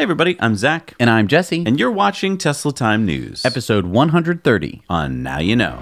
Hey everybody, I'm Zach. And I'm Jesse. And you're watching Tesla Time News. Episode 130 on Now You Know.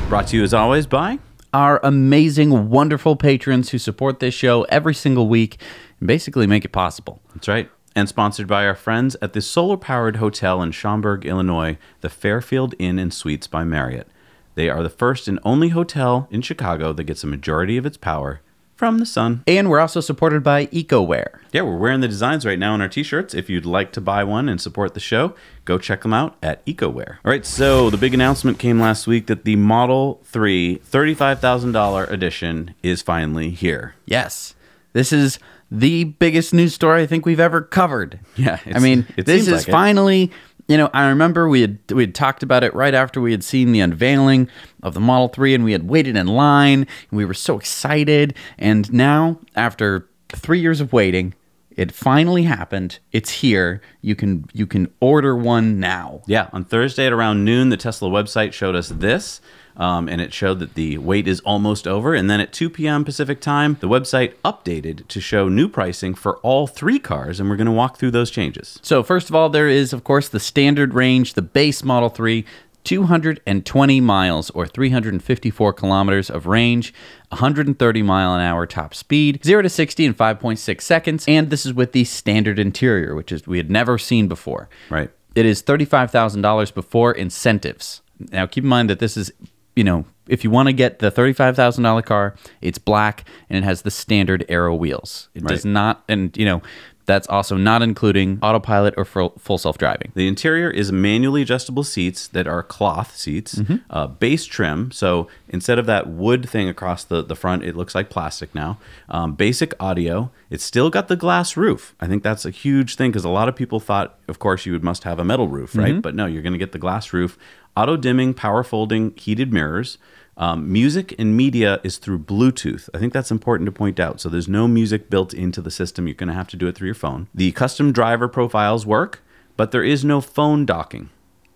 Brought to you as always by our amazing, wonderful patrons who support this show every single week and basically make it possible. That's right. And sponsored by our friends at the solar-powered hotel in Schaumburg, Illinois, the Fairfield Inn and Suites by Marriott. They are the first and only hotel in Chicago that gets a majority of its power from the sun. And we're also supported by EcoWare. Yeah, we're wearing the designs right now on our t-shirts. If you'd like to buy one and support the show, go check them out at EcoWare. All right, so the big announcement came last week that the Model 3 $35,000 edition is finally here. Yes, this is the biggest news story I think we've ever covered. Yeah, I mean, this is finally... You know, I remember we had talked about it right after we had seen the unveiling of the Model 3, and we had waited in line, and we were so excited. And now, after 3 years of waiting, it finally happened. It's here. You can order one now. Yeah, on Thursday at around noon, the Tesla website showed us this. And it showed that the wait is almost over. And then at 2 p.m. Pacific time, the website updated to show new pricing for all three cars. And we're going to walk through those changes. So first of all, there is, of course, the standard range, the base Model 3, 220 miles or 354 kilometers of range, 130 mile an hour top speed, 0 to 60 in 5.6 seconds. And this is with the standard interior, which is we had never seen before. Right. It is $35,000 before incentives. Now, keep in mind that this is... You know, if you want to get the $35,000 car, it's black and it has the standard Aero wheels. It does not, and you know, that's also not including autopilot or full self-driving. The interior is manually adjustable seats that are cloth seats, base trim. So instead of that wood thing across the front, it looks like plastic now. Basic audio. It's still got the glass roof. I think that's a huge thing because a lot of people thought, of course, you must have a metal roof, right? But no, you're going to get the glass roof. Auto dimming, power folding, heated mirrors. Music and media is through Bluetooth. I think that's important to point out. So there's no music built into the system. You're going to have to do it through your phone. The custom driver profiles work, but there is no phone docking.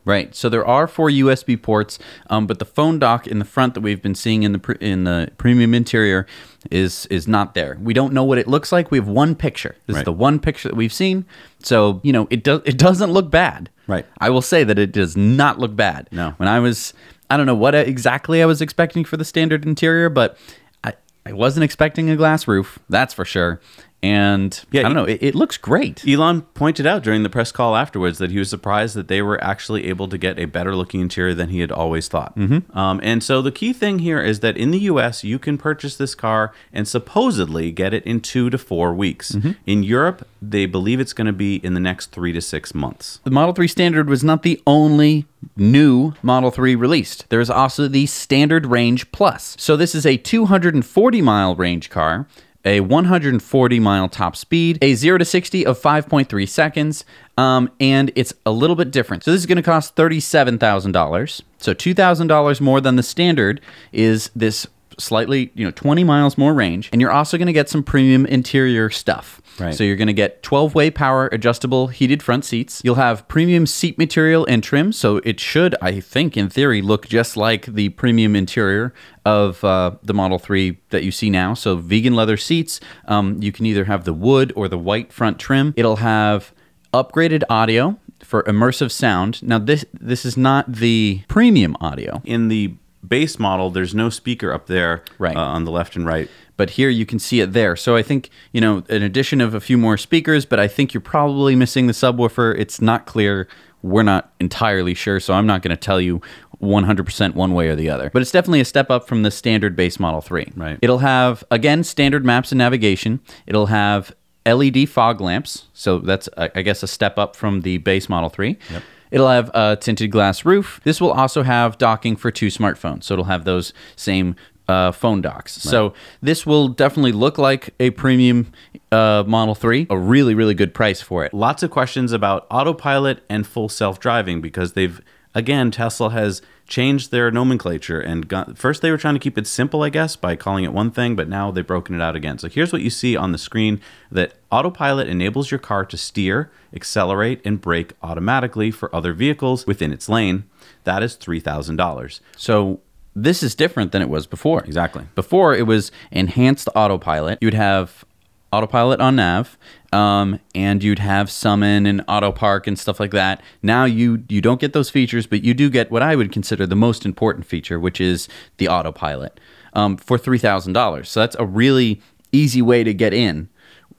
Right. So there are 4 USB ports, but the phone dock in the front that we've been seeing in the premium interior is not there. We don't know what it looks like. We have one picture. This is the one picture that we've seen. So, you know, it doesn't look bad. Right. I will say that it does not look bad. No. When I don't know what exactly I was expecting for the standard interior, but I wasn't expecting a glass roof. That's for sure. And yeah, I don't know, it looks great. Elon pointed out during the press call afterwards that he was surprised that they were actually able to get a better looking interior than he had always thought. And so the key thing here is that in the US, you can purchase this car and supposedly get it in 2 to 4 weeks. In Europe, they believe it's going to be in the next 3 to 6 months. The Model 3 Standard was not the only new Model 3 released. There's also the Standard Range Plus. So this is a 240-mile range car, a 140-mile top speed, a 0 to 60 of 5.3 seconds, and it's a little bit different. So this is going to cost $37,000. So $2,000 more than the standard is this slightly, 20 miles more range, and you're also going to get some premium interior stuff. Right. So you're going to get 12-way power adjustable heated front seats. You'll have premium seat material and trim, so it should, I think, in theory, look just like the premium interior of the Model 3 that you see now. So vegan leather seats. You can either have the wood or the white front trim. It'll have upgraded audio for immersive sound. Now, this is not the premium audio. In the base model, there's no speaker up there on the left and right. But here you can see it there. So I think, an addition of a few more speakers, but I think you're probably missing the subwoofer. It's not clear. We're not entirely sure, so I'm not going to tell you 100% one way or the other. But it's definitely a step up from the standard base Model 3. Right. It'll have, again, standard maps and navigation. It'll have LED fog lamps. So that's, I guess, a step up from the base Model 3. Yep. It'll have a tinted glass roof. This will also have docking for 2 smartphones. So it'll have those same phone docks. Right. So this will definitely look like a premium Model 3. A really, really good price for it. Lots of questions about autopilot and full self-driving because they've again, Tesla has changed their nomenclature and first they were trying to keep it simple, I guess, by calling it one thing, but now they've broken it out again. So here's what you see on the screen, that autopilot enables your car to steer, accelerate, and brake automatically for other vehicles within its lane. That is $3,000. So this is different than it was before. Exactly. Before, it was enhanced autopilot. You'd have autopilot on nav, and you'd have summon and auto park and stuff like that. Now you don't get those features, but you do get what I would consider the most important feature, which is the autopilot, for $3,000. So that's a really easy way to get in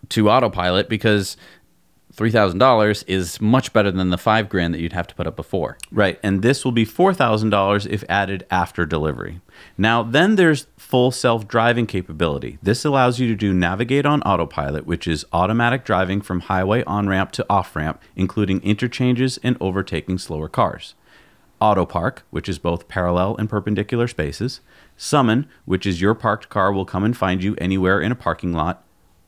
to autopilot, because $3,000 is much better than the $5,000 that you'd have to put up before. Right, and this will be $4,000 if added after delivery. Now, then there's full self-driving capability. This allows you to do navigate on autopilot, which is automatic driving from highway on-ramp to off-ramp, including interchanges and overtaking slower cars. Auto park, which is both parallel and perpendicular spaces. Summon, which is your parked car will come and find you anywhere in a parking lot.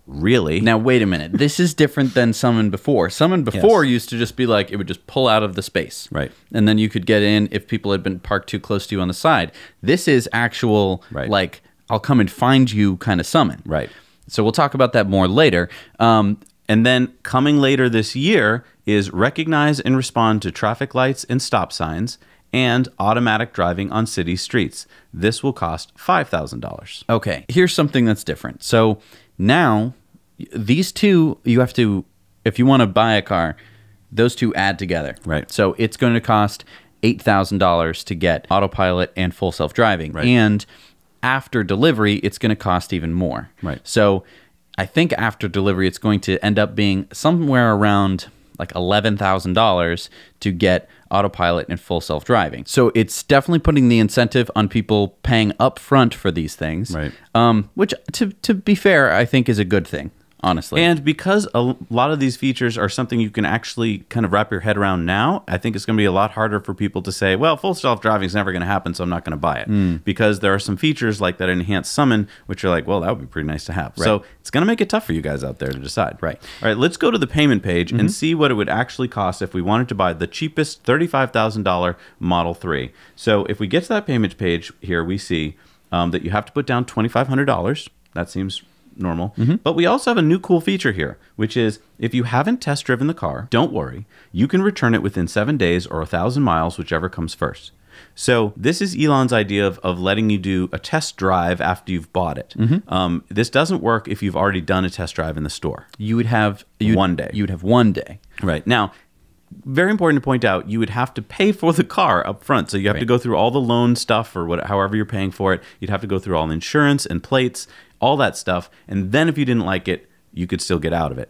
Really? Now, wait a minute. This is different than Summon before. Summon before used to just be like, it would just pull out of the space. Right. And then you could get in if people had been parked too close to you on the side. This is actual, like, I'll come and find you kind of Summon. Right. So we'll talk about that more later. And then coming later this year is recognize and respond to traffic lights and stop signs, and automatic driving on city streets. This will cost $5,000. Okay. Here's something that's different. So now, these two, you have to, if you want to buy a car, those two add together. Right. So it's going to cost $8,000 to get autopilot and full self-driving. Right. And after delivery, it's going to cost even more. Right. So I think after delivery, it's going to end up being somewhere around like $11,000 to get autopilot and full self-driving. So it's definitely putting the incentive on people paying up front for these things, right? Which, to be fair, I think is a good thing, honestly. And because a lot of these features are something you can actually kind of wrap your head around now, I think it's going to be a lot harder for people to say, well, full self-driving is never going to happen, so I'm not going to buy it. Because there are some features like that enhanced summon, which are like, well, that would be pretty nice to have. Right. So it's going to make it tough for you guys out there to decide. Right. All right, let's go to the payment page and see what it would actually cost if we wanted to buy the cheapest $35,000 Model 3. So if we get to that payment page here, we see that you have to put down $2,500. That seems normal. But we also have a new cool feature here, which is if you haven't test driven the car, don't worry. You can return it within 7 days or 1,000 miles, whichever comes first. So this is Elon's idea of letting you do a test drive after you've bought it. This doesn't work if you've already done a test drive in the store. You would have 1 day. You would have 1 day. Right. Now, very important to point out, you would have to pay for the car up front. So you have to go through all the loan stuff or however you're paying for it. You'd have to go through all the insurance and plates, all that stuff. And then if you didn't like it, you could still get out of it.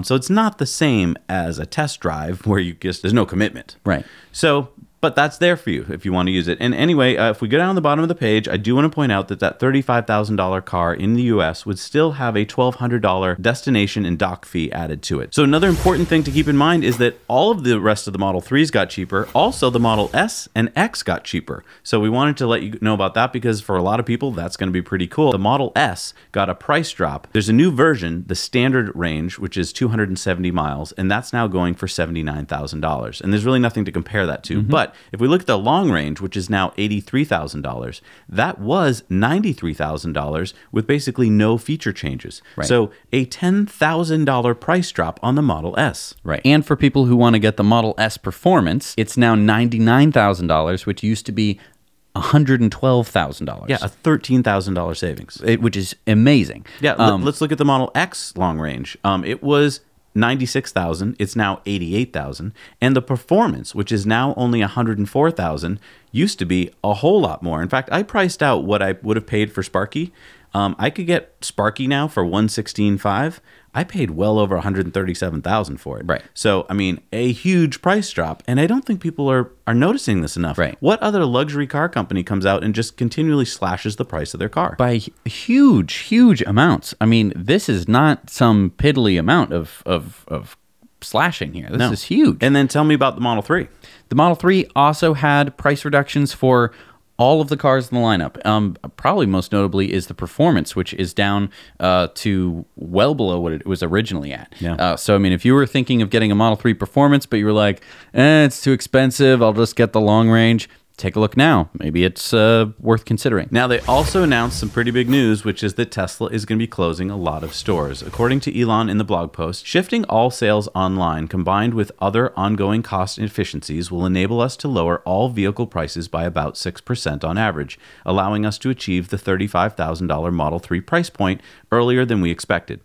So it's not the same as a test drive where there's no commitment. Right. So, but that's there for you if you want to use it. And anyway, if we go down the bottom of the page, I do want to point out that $35,000 car in the US would still have a $1,200 destination and dock fee added to it. So another important thing to keep in mind is that all of the rest of the Model 3s got cheaper. Also, the Model S and X got cheaper. So we wanted to let you know about that because for a lot of people, that's going to be pretty cool. The Model S got a price drop. There's a new version, the standard range, which is 270 miles, and that's now going for $79,000. And there's really nothing to compare that to. But if we look at the long range, which is now $83,000, that was $93,000 with basically no feature changes. Right. So a $10,000 price drop on the Model S. Right. And for people who want to get the Model S Performance, it's now $99,000, which used to be $112,000. Yeah, a $13,000 savings. Which is amazing. Yeah, let's look at the Model X long range. It was $96,000. It's now $88,000. And the Performance, which is now only $104,000, used to be a whole lot more. In fact, I priced out what I would have paid for Sparky. I could get Sparky now for $116,500. I paid well over $137,000 for it. Right. So, I mean, a huge price drop. And I don't think people are noticing this enough. Right. What other luxury car company comes out and just continually slashes the price of their car? By huge amounts. I mean, this is not some piddly amount of slashing here. This is huge. And then tell me about the Model 3. The Model 3 also had price reductions for all of the cars in the lineup. Probably most notably is the Performance, which is down to well below what it was originally at. Yeah. So, I mean, if you were thinking of getting a Model 3 Performance, but you were like, it's too expensive, I'll just get the long range, take a look now. Maybe it's worth considering. Now, they also announced some pretty big news, which is that Tesla is going to be closing a lot of stores. According to Elon in the blog post, shifting all sales online combined with other ongoing cost efficiencies will enable us to lower all vehicle prices by about 6% on average, allowing us to achieve the $35,000 Model 3 price point earlier than we expected.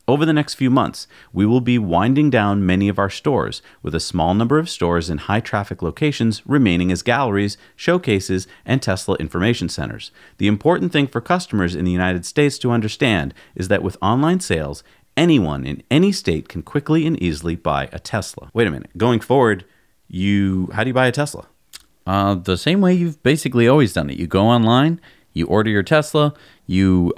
Over the next few months, we will be winding down many of our stores, with a small number of stores in high-traffic locations remaining as galleries, showcases, and Tesla information centers. The important thing for customers in the United States to understand is that with online sales, anyone in any state can quickly and easily buy a Tesla. Wait a minute. Going forward, how do you buy a Tesla? The same way you've basically always done it. You go online, you order your Tesla, you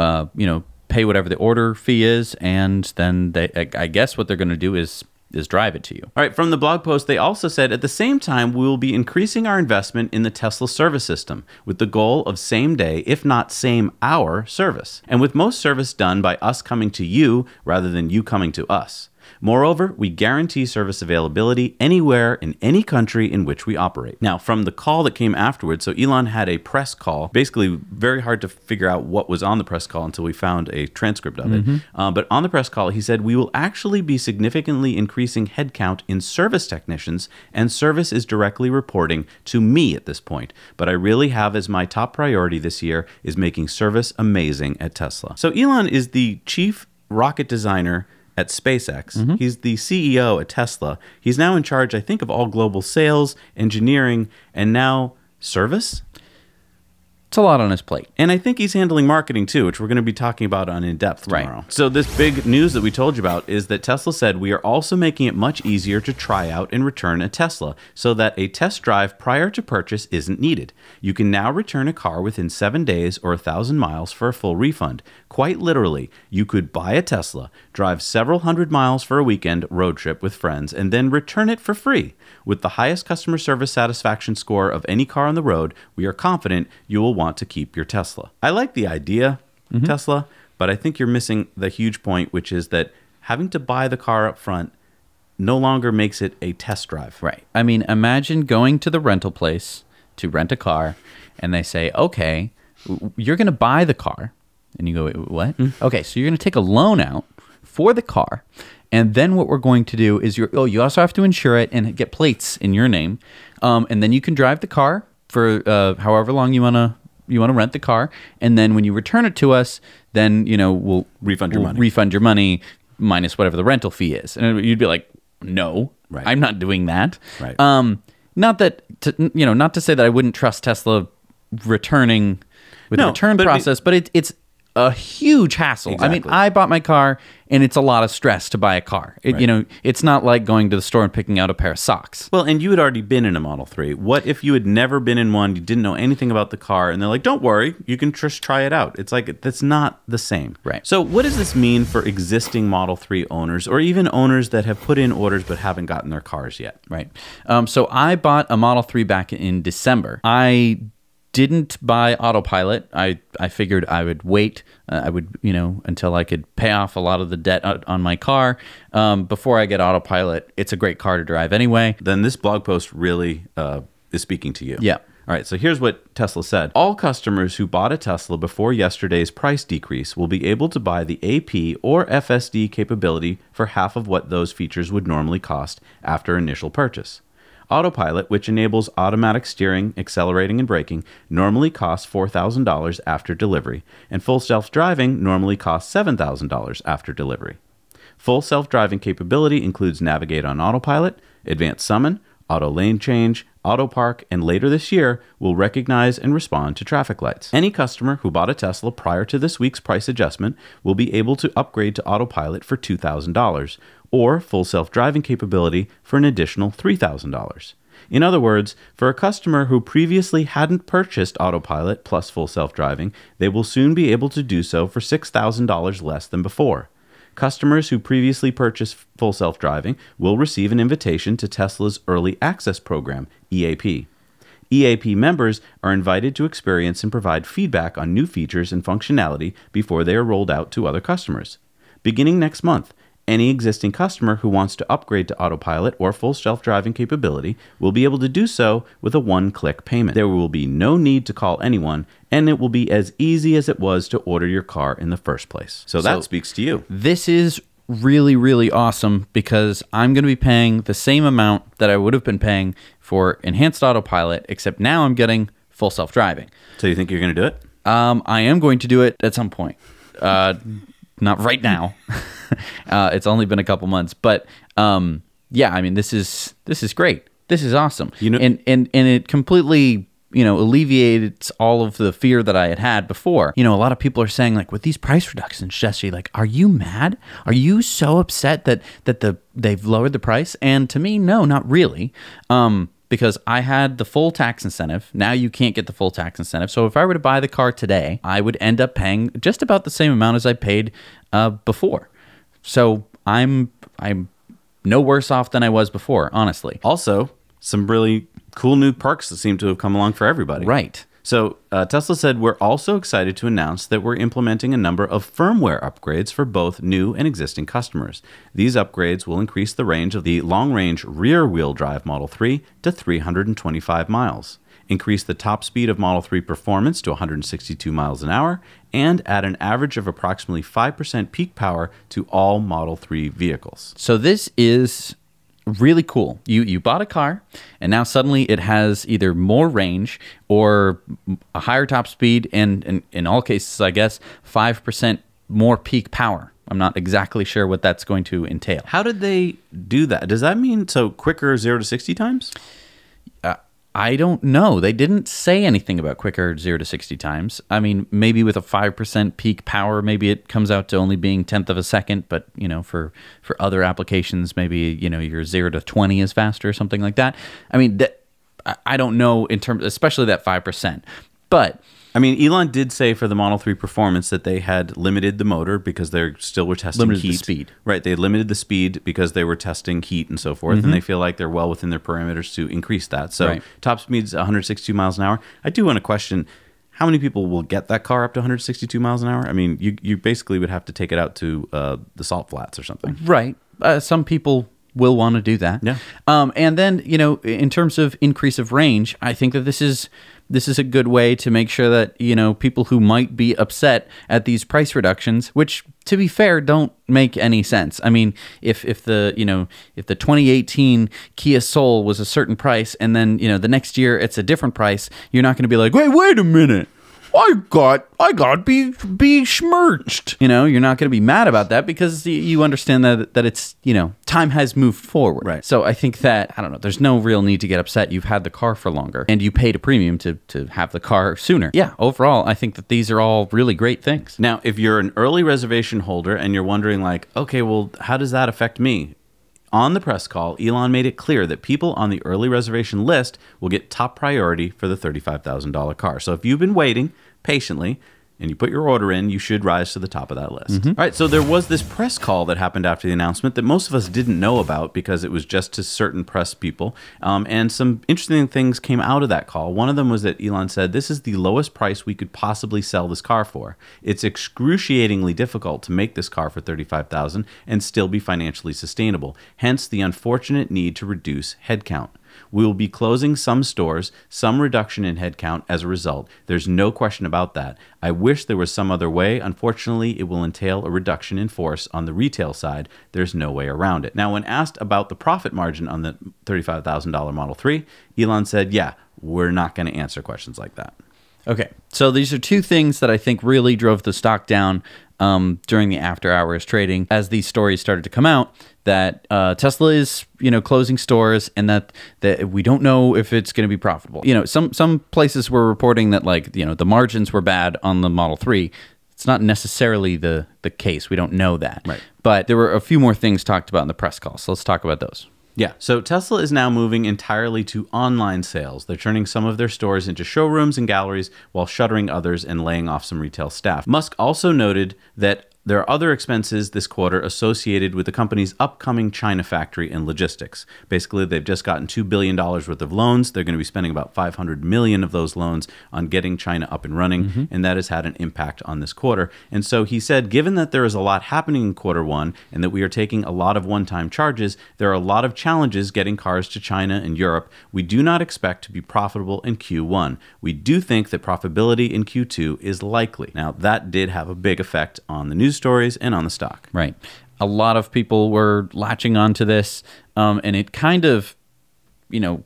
pay whatever the order fee is, and then I guess what they're going to do is drive it to you. All right, from the blog post, they also said, at the same time, we will be increasing our investment in the Tesla service system with the goal of same day, if not same hour, service. And with most service done by us coming to you rather than you coming to us. Moreover, we guarantee service availability anywhere in any country in which we operate. Now, from the call that came afterwards, so Elon had a press call, basically very hard to figure out what was on the press call until we found a transcript of it. But on the press call, he said, we will actually be significantly increasing headcount in service technicians, and service is directly reporting to me at this point. But I really have as my top priority this year is making service amazing at Tesla. So Elon is the chief rocket designer at SpaceX. He's the CEO at Tesla. He's now in charge, I think, of all global sales, engineering, and now service. It's a lot on his plate. And I think he's handling marketing too, which we're going to be talking about on In Depth tomorrow. Right. So this big news that we told you about is that Tesla said we are also making it much easier to try out and return a Tesla so that a test drive prior to purchase isn't needed. You can now return a car within 7 days or 1,000 miles for a full refund. Quite literally, you could buy a Tesla, drive several hundred miles for a weekend road trip with friends, and then return it for free. With the highest customer service satisfaction score of any car on the road, we are confident you will want to keep your Tesla. I like the idea, Tesla, but I think you're missing the huge point, which is that having to buy the car up front no longer makes it a test drive. Right. I mean, imagine going to the rental place to rent a car, and they say, okay, you're going to buy the car. And you go, wait, what? Okay, so you're going to take a loan out for the car. And then what we're going to do is you also have to insure it and get plates in your name. And then you can drive the car for however long you want to rent the car. And then when you return it to us, then we'll refund your money minus whatever the rental fee is. And you'd be like, no, right. I'm not doing that. Right. Not to say that I wouldn't trust Tesla returning with the return process, but it's a huge hassle. Exactly. I mean, I bought my car, and it's a lot of stress to buy a car. It's not like going to the store and picking out a pair of socks. Well, and you had already been in a Model 3. What if you had never been in one, you didn't know anything about the car, and they're like, don't worry, you can just try it out. It's like, that's not the same. Right. So what does this mean for existing Model 3 owners, or even owners that have put in orders but haven't gotten their cars yet? Right. So I bought a Model 3 back in December. I didn't buy autopilot. I figured I would wait. Until I could pay off a lot of the debt on my car before I get autopilot. It's a great car to drive anyway. Then this blog post really is speaking to you. Yeah. All right, so here's what Tesla said. All customers who bought a Tesla before yesterday's price decrease will be able to buy the AP or FSD capability for half of what those features would normally cost after initial purchase. Autopilot, which enables automatic steering, accelerating, and braking, normally costs $4,000 after delivery, and full self-driving normally costs $7,000 after delivery. Full self-driving capability includes Navigate on Autopilot, Advanced Summon, Auto Lane Change, Auto Park, and later this year will recognize and respond to traffic lights. Any customer who bought a Tesla prior to this week's price adjustment will be able to upgrade to Autopilot for $2,000, or full self-driving capability for an additional $3,000. In other words, for a customer who previously hadn't purchased Autopilot plus full self-driving, they will soon be able to do so for $6,000 less than before. Customers who previously purchased full self-driving will receive an invitation to Tesla's Early Access Program, EAP. EAP members are invited to experience and provide feedback on new features and functionality before they are rolled out to other customers. Beginning next month, any existing customer who wants to upgrade to autopilot or full self-driving capability will be able to do so with a one-click payment. There will be no need to call anyone, and it will be as easy as it was to order your car in the first place. So that speaks to you. This is really, really awesome because I'm going to be paying the same amount that I would have been paying for enhanced autopilot, except now I'm getting full self-driving. So you think you're going to do it? I am going to do it at some point. Not right now. It's only been a couple months, but yeah, I mean, this is great. This is awesome. And it completely, alleviates all of the fear that I had before. A lot of people are saying, like, with these price reductions, Jesse, like, are you mad? Are you so upset that they've lowered the price? And to me, no, not really. Because I had the full tax incentive. Now you can't get the full tax incentive. So if I were to buy the car today, I would end up paying just about the same amount as I paid before. So I'm no worse off than I was before, honestly. Also, some really cool new perks that seem to have come along for everybody. Right. So Tesla said, we're also excited to announce that we're implementing a number of firmware upgrades for both new and existing customers. These upgrades will increase the range of the long-range rear-wheel drive Model 3 to 325 miles, increase the top speed of Model 3 performance to 162 miles an hour, and add an average of approximately 5% peak power to all Model 3 vehicles. So this is really cool. You bought a car, and now suddenly it has either more range or a higher top speed, and in all cases, I guess, 5% more peak power. I'm not exactly sure what that's going to entail. How did they do that? Does that mean quicker 0 to 60 times? I don't know. They didn't say anything about quicker 0 to 60 times. I mean, maybe with a 5% peak power, maybe it comes out to only being 1/10 of a second. But, for other applications, maybe, your 0 to 20 is faster or something like that. I mean, I don't know in terms, especially that 5%. But I mean, Elon did say for the Model 3 Performance that they had limited the motor because they still were testing heat. The speed. Right. They limited the speed because they were testing heat and so forth, and they feel like they're well within their parameters to increase that. So top speed's 162 miles an hour. I do want to question, how many people will get that car up to 162 miles an hour? I mean, you basically would have to take it out to the salt flats or something. Right. Some people will want to do that. Yeah. And then, in terms of increase of range, I think that this is a good way to make sure that, people who might be upset at these price reductions, which, to be fair, don't make any sense. I mean, if the 2018 Kia Soul was a certain price and then, the next year it's a different price, you're not going to be like, wait a minute. I got be smirched. You're not going to be mad about that because you understand that it's, time has moved forward. Right. So I think that, I don't know, there's no real need to get upset. You've had the car for longer and you paid a premium to have the car sooner. Yeah, overall, I think that these are all really great things. Now, if you're an early reservation holder and you're wondering like, okay, well, how does that affect me? On the press call, Elon made it clear that people on the early reservation list will get top priority for the $35,000 car. So if you've been waiting patiently and you put your order in, you should rise to the top of that list. All right, so there was this press call that happened after the announcement that most of us didn't know about because it was just to certain press people. And some interesting things came out of that call. One of them was that Elon said, this is the lowest price we could possibly sell this car for. It's excruciatingly difficult to make this car for $35,000 and still be financially sustainable. Hence the unfortunate need to reduce headcount. We will be closing some stores, some reduction in headcount as a result. There's no question about that. I wish there was some other way. Unfortunately, it will entail a reduction in force on the retail side. There's no way around it. Now, when asked about the profit margin on the $35,000 Model 3, Elon said, yeah, we're not going to answer questions like that. Okay, so these are two things that I think really drove the stock down during the after hours trading as these stories started to come out that Tesla is, closing stores and that we don't know if it's going to be profitable. Some places were reporting that the margins were bad on the Model 3. It's not necessarily the case. We don't know that. Right. But there were a few more things talked about in the press call. So let's talk about those. Yeah, so Tesla is now moving entirely to online sales. They're turning some of their stores into showrooms and galleries while shuttering others and laying off some retail staff. Musk also noted that There are other expenses this quarter associated with the company's upcoming China factory and logistics. Basically, they've just gotten $2 billion worth of loans. They're going to be spending about $500 million of those loans on getting China up and running, and that has had an impact on this quarter. And so he said, given that there is a lot happening in quarter one and that we are taking a lot of one-time charges, there are a lot of challenges getting cars to China and Europe. We do not expect to be profitable in Q1. We do think that profitability in Q2 is likely. Now, that did have a big effect on the news stories and on the stock. Right. A lot of people were latching onto this, and it kind of,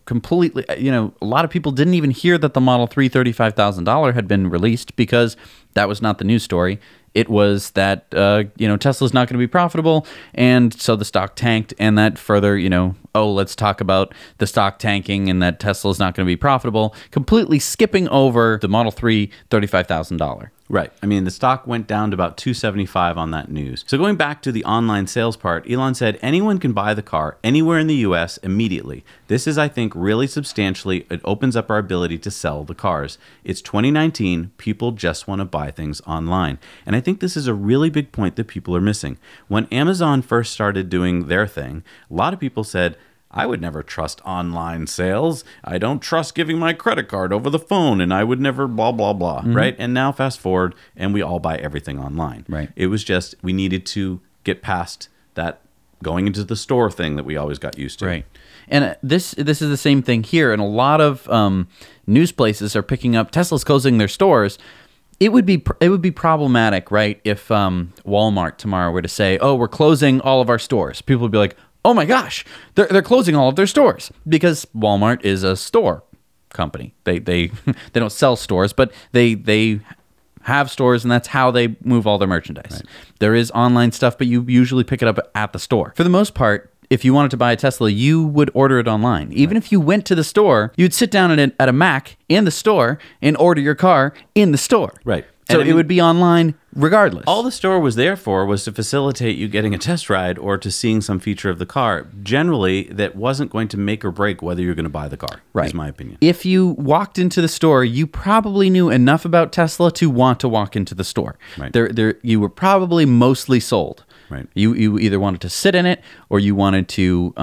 completely, a lot of people didn't even hear that the Model 3 $35,000 had been released because that was not the news story. It was that, Tesla's not going to be profitable, and so the stock tanked, and that further, let's talk about the stock tanking and that Tesla's not going to be profitable, completely skipping over the Model 3 $35,000. Right. I mean, the stock went down to about $275 on that news. So going back to the online sales part, Elon said anyone can buy the car anywhere in the US immediately. This is, I think, really substantially, it opens up our ability to sell the cars. It's 2019. People just want to buy things online. And I think this is a really big point that people are missing. When Amazon first started doing their thing, a lot of people said, I would never trust online sales. I don't trust giving my credit card over the phone, and I would never blah, blah, blah, right? And now fast forward, and we all buy everything online. Right. It was just, we needed to get past that going into the store thing that we always got used to. Right. And this is the same thing here, and a lot of news places are picking up Tesla's closing their stores. It would be problematic, right, if Walmart tomorrow were to say, oh, we're closing all of our stores. People would be like, oh my gosh, they're closing all of their stores, because Walmart is a store company. They don't sell stores, but they have stores, and that's how they move all their merchandise. Right. There is online stuff, but you usually pick it up at the store. For the most part, if you wanted to buy a Tesla, you would order it online. Even if you went to the store, you'd sit down at a Mac in the store and order your car in the store. Right. So it would be online regardless. All the store was there for was to facilitate you getting a test ride or to seeing some feature of the car. Generally, that wasn't going to make or break whether you're going to buy the car, is my opinion. If you walked into the store, you probably knew enough about Tesla to want to walk into the store. Right. You were probably mostly sold. Right. You either wanted to sit in it or you wanted to,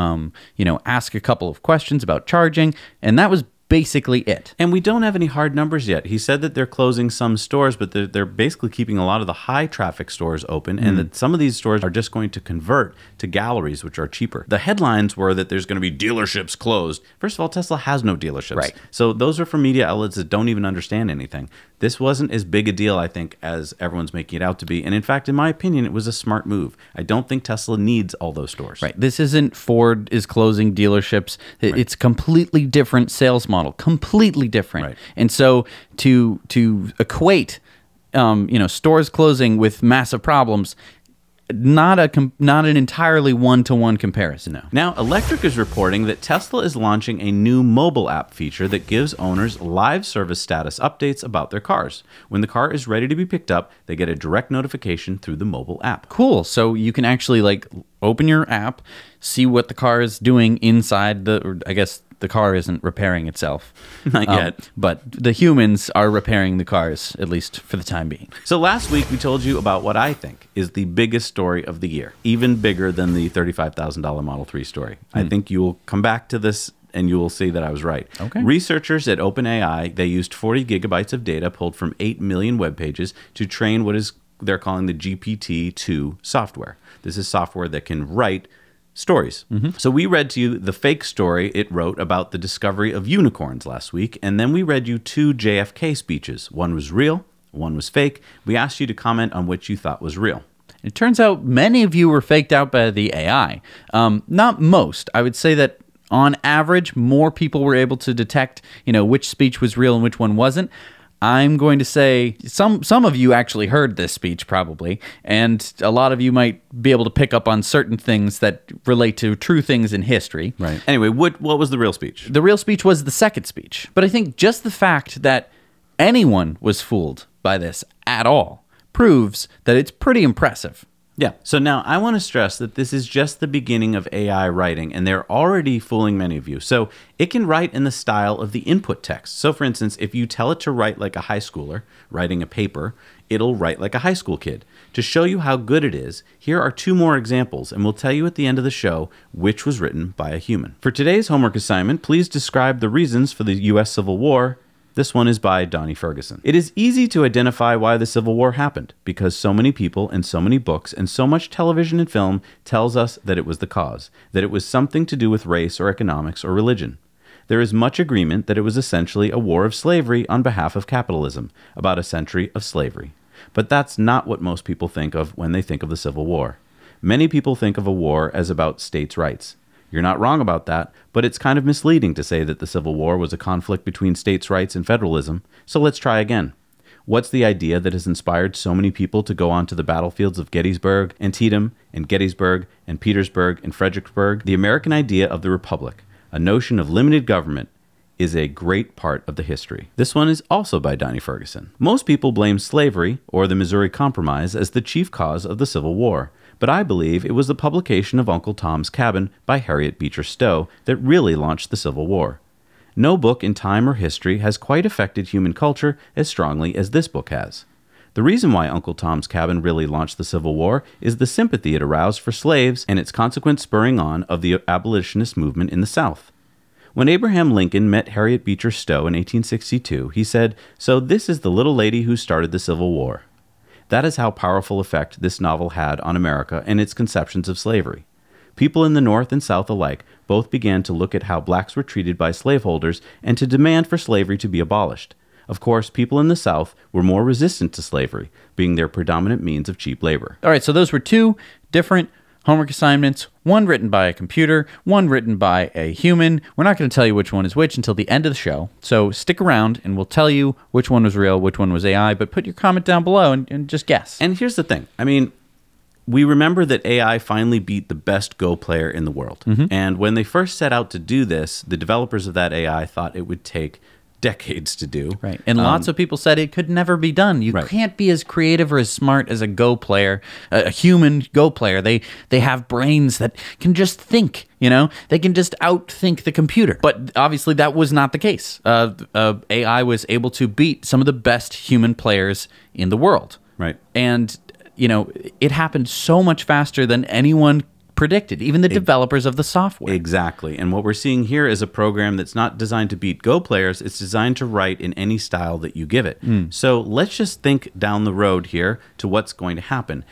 ask a couple of questions about charging, and that was basically it. And we don't have any hard numbers yet. He said that they're closing some stores, but they're basically keeping a lot of the high traffic stores open, and that some of these stores are just going to convert to galleries, which are cheaper. The headlines were that there's going to be dealerships closed. First of all, Tesla has no dealerships. Right. So those are for media outlets that don't even understand anything. This wasn't as big a deal, I think, as everyone's making it out to be. And in fact, in my opinion, it was a smart move. I don't think Tesla needs all those stores. Right. This isn't Ford is closing dealerships. Right. It's completely different sales model. Completely different. Right. And so to equate, stores closing with massive problems, not an entirely one-to-one comparison. No. Now, Electric is reporting that Tesla is launching a new mobile app feature that gives owners live service status updates about their cars. When the car is ready to be picked up, they get a direct notification through the mobile app. Cool. So you can actually open your app, see what the car is doing inside I guess the car isn't repairing itself. Not yet. But the humans are repairing the cars, at least for the time being. So last week, we told you about what I think is the biggest story of the year, even bigger than the $35,000 Model 3 story. I think you will come back to this and you will see that I was right. Okay. Researchers at OpenAI, they used 40 gigabytes of data pulled from 8 million web pages to train what they're calling the GPT-2 software. This is software that can write stories. So we read to you the fake story it wrote about the discovery of unicorns last week, and then we read you 2 JFK speeches. One was real, one was fake. We asked you to comment on which you thought was real. It turns out many of you were faked out by the AI. Not most. I would say that on average, more people were able to detect, which speech was real and which one wasn't. I'm going to say some of you actually heard this speech probably, and a lot of you might be able to pick up on certain things that relate to true things in history. Right. Anyway, what was the real speech? The real speech was the second speech. But I think just the fact that anyone was fooled by this at all proves that it's pretty impressive. Yeah. So now I want to stress that this is just the beginning of AI writing, and they're already fooling many of you. So it can write in the style of the input text. So for instance, if you tell it to write like a high schooler writing a paper, it'll write like a high school kid. To show you how good it is, here are 2 more examples, and we'll tell you at the end of the show which was written by a human. For today's homework assignment, please describe the reasons for the U.S. Civil War. This one is by Donnie Ferguson. It is easy to identify why the Civil War happened, because so many people and so many books and so much television and film tells us that it was the cause, that it was something to do with race or economics or religion. There is much agreement that it was essentially a war of slavery on behalf of capitalism, about a century of slavery. But that's not what most people think of when they think of the Civil War. Many people think of a war as about states' rights. You're not wrong about that, but it's kind of misleading to say that the Civil War was a conflict between states' rights and federalism, so let's try again. What's the idea that has inspired so many people to go onto the battlefields of Gettysburg, Antietam, and Gettysburg, and Petersburg, and Fredericksburg? The American idea of the Republic, a notion of limited government, is a great part of the history. This one is also by Donnie Ferguson. Most people blame slavery, or the Missouri Compromise, as the chief cause of the Civil War. But I believe it was the publication of Uncle Tom's Cabin by Harriet Beecher Stowe that really launched the Civil War. No book in time or history has quite affected human culture as strongly as this book has. The reason why Uncle Tom's Cabin really launched the Civil War is the sympathy it aroused for slaves and its consequent spurring on of the abolitionist movement in the South. When Abraham Lincoln met Harriet Beecher Stowe in 1862, he said, "So this is the little lady who started the Civil War." That is how powerful effect this novel had on America and its conceptions of slavery. People in the North and South alike both began to look at how blacks were treated by slaveholders and to demand for slavery to be abolished. Of course, people in the South were more resistant to slavery, being their predominant means of cheap labor. All right, so those were 2 different homework assignments, one written by a computer, one written by a human. We're not going to tell you which one is which until the end of the show, so stick around and we'll tell you which one was real, which one was AI, but put your comment down below and just guess. And here's the thing. I mean, we remember that AI finally beat the best Go player in the world. And when they first set out to do this, the developers of that AI thought it would take decades to do. Right. And lots of people said it could never be done. You can't be as creative or as smart as a Go player, a human Go player. They have brains that can just think, you know? They can just outthink the computer. But obviously that was not the case. AI was able to beat some of the best human players in the world. Right. And, you know, it happened so much faster than anyone predicted, even the developers of the software. Exactly. And what we're seeing here is a program that's not designed to beat Go players. It's designed to write in any style that you give it. So let's just think down the road here to what's going to happen.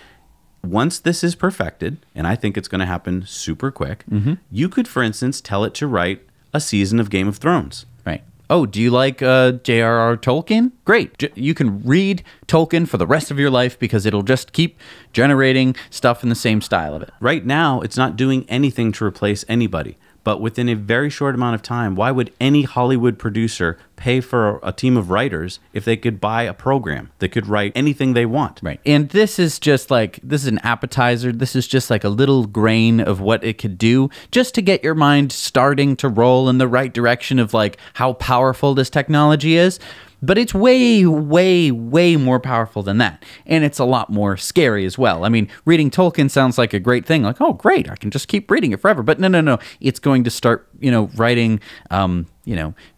Once this is perfected, and I think it's going to happen super quick, you could, for instance, tell it to write a season of Game of Thrones. Right. Oh, do you like J.R.R. Tolkien? Great. You can read Tolkien for the rest of your life because it'll just keep generating stuff in the same style of it. Right now, it's not doing anything to replace anybody. But within a very short amount of time, why would any Hollywood producer pay for a team of writers if they could buy a program that could write anything they want? Right. And this is just like, this is an appetizer. This is just like a little grain of what it could do just to get your mind starting to roll in the right direction of like how powerful this technology is. But it's way, way, way more powerful than that. And it's a lot more scary as well. I mean, reading Tolkien sounds like a great thing. Like, oh, great, I can just keep reading it forever. But no. It's going to start, writing,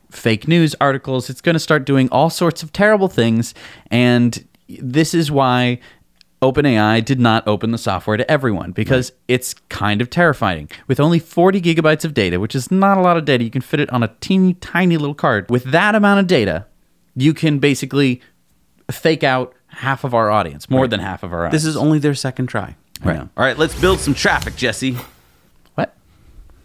fake news articles. It's going to start doing all sorts of terrible things. And this is why OpenAI did not open the software to everyone, because it's kind of terrifying. With only 40 gigabytes of data, which is not a lot of data, you can fit it on a teeny tiny little card. With that amount of data, you can basically fake out half of our audience, more than half of our audience. This is only their second try. Right. All right, let's build some traffic, Jesse. What?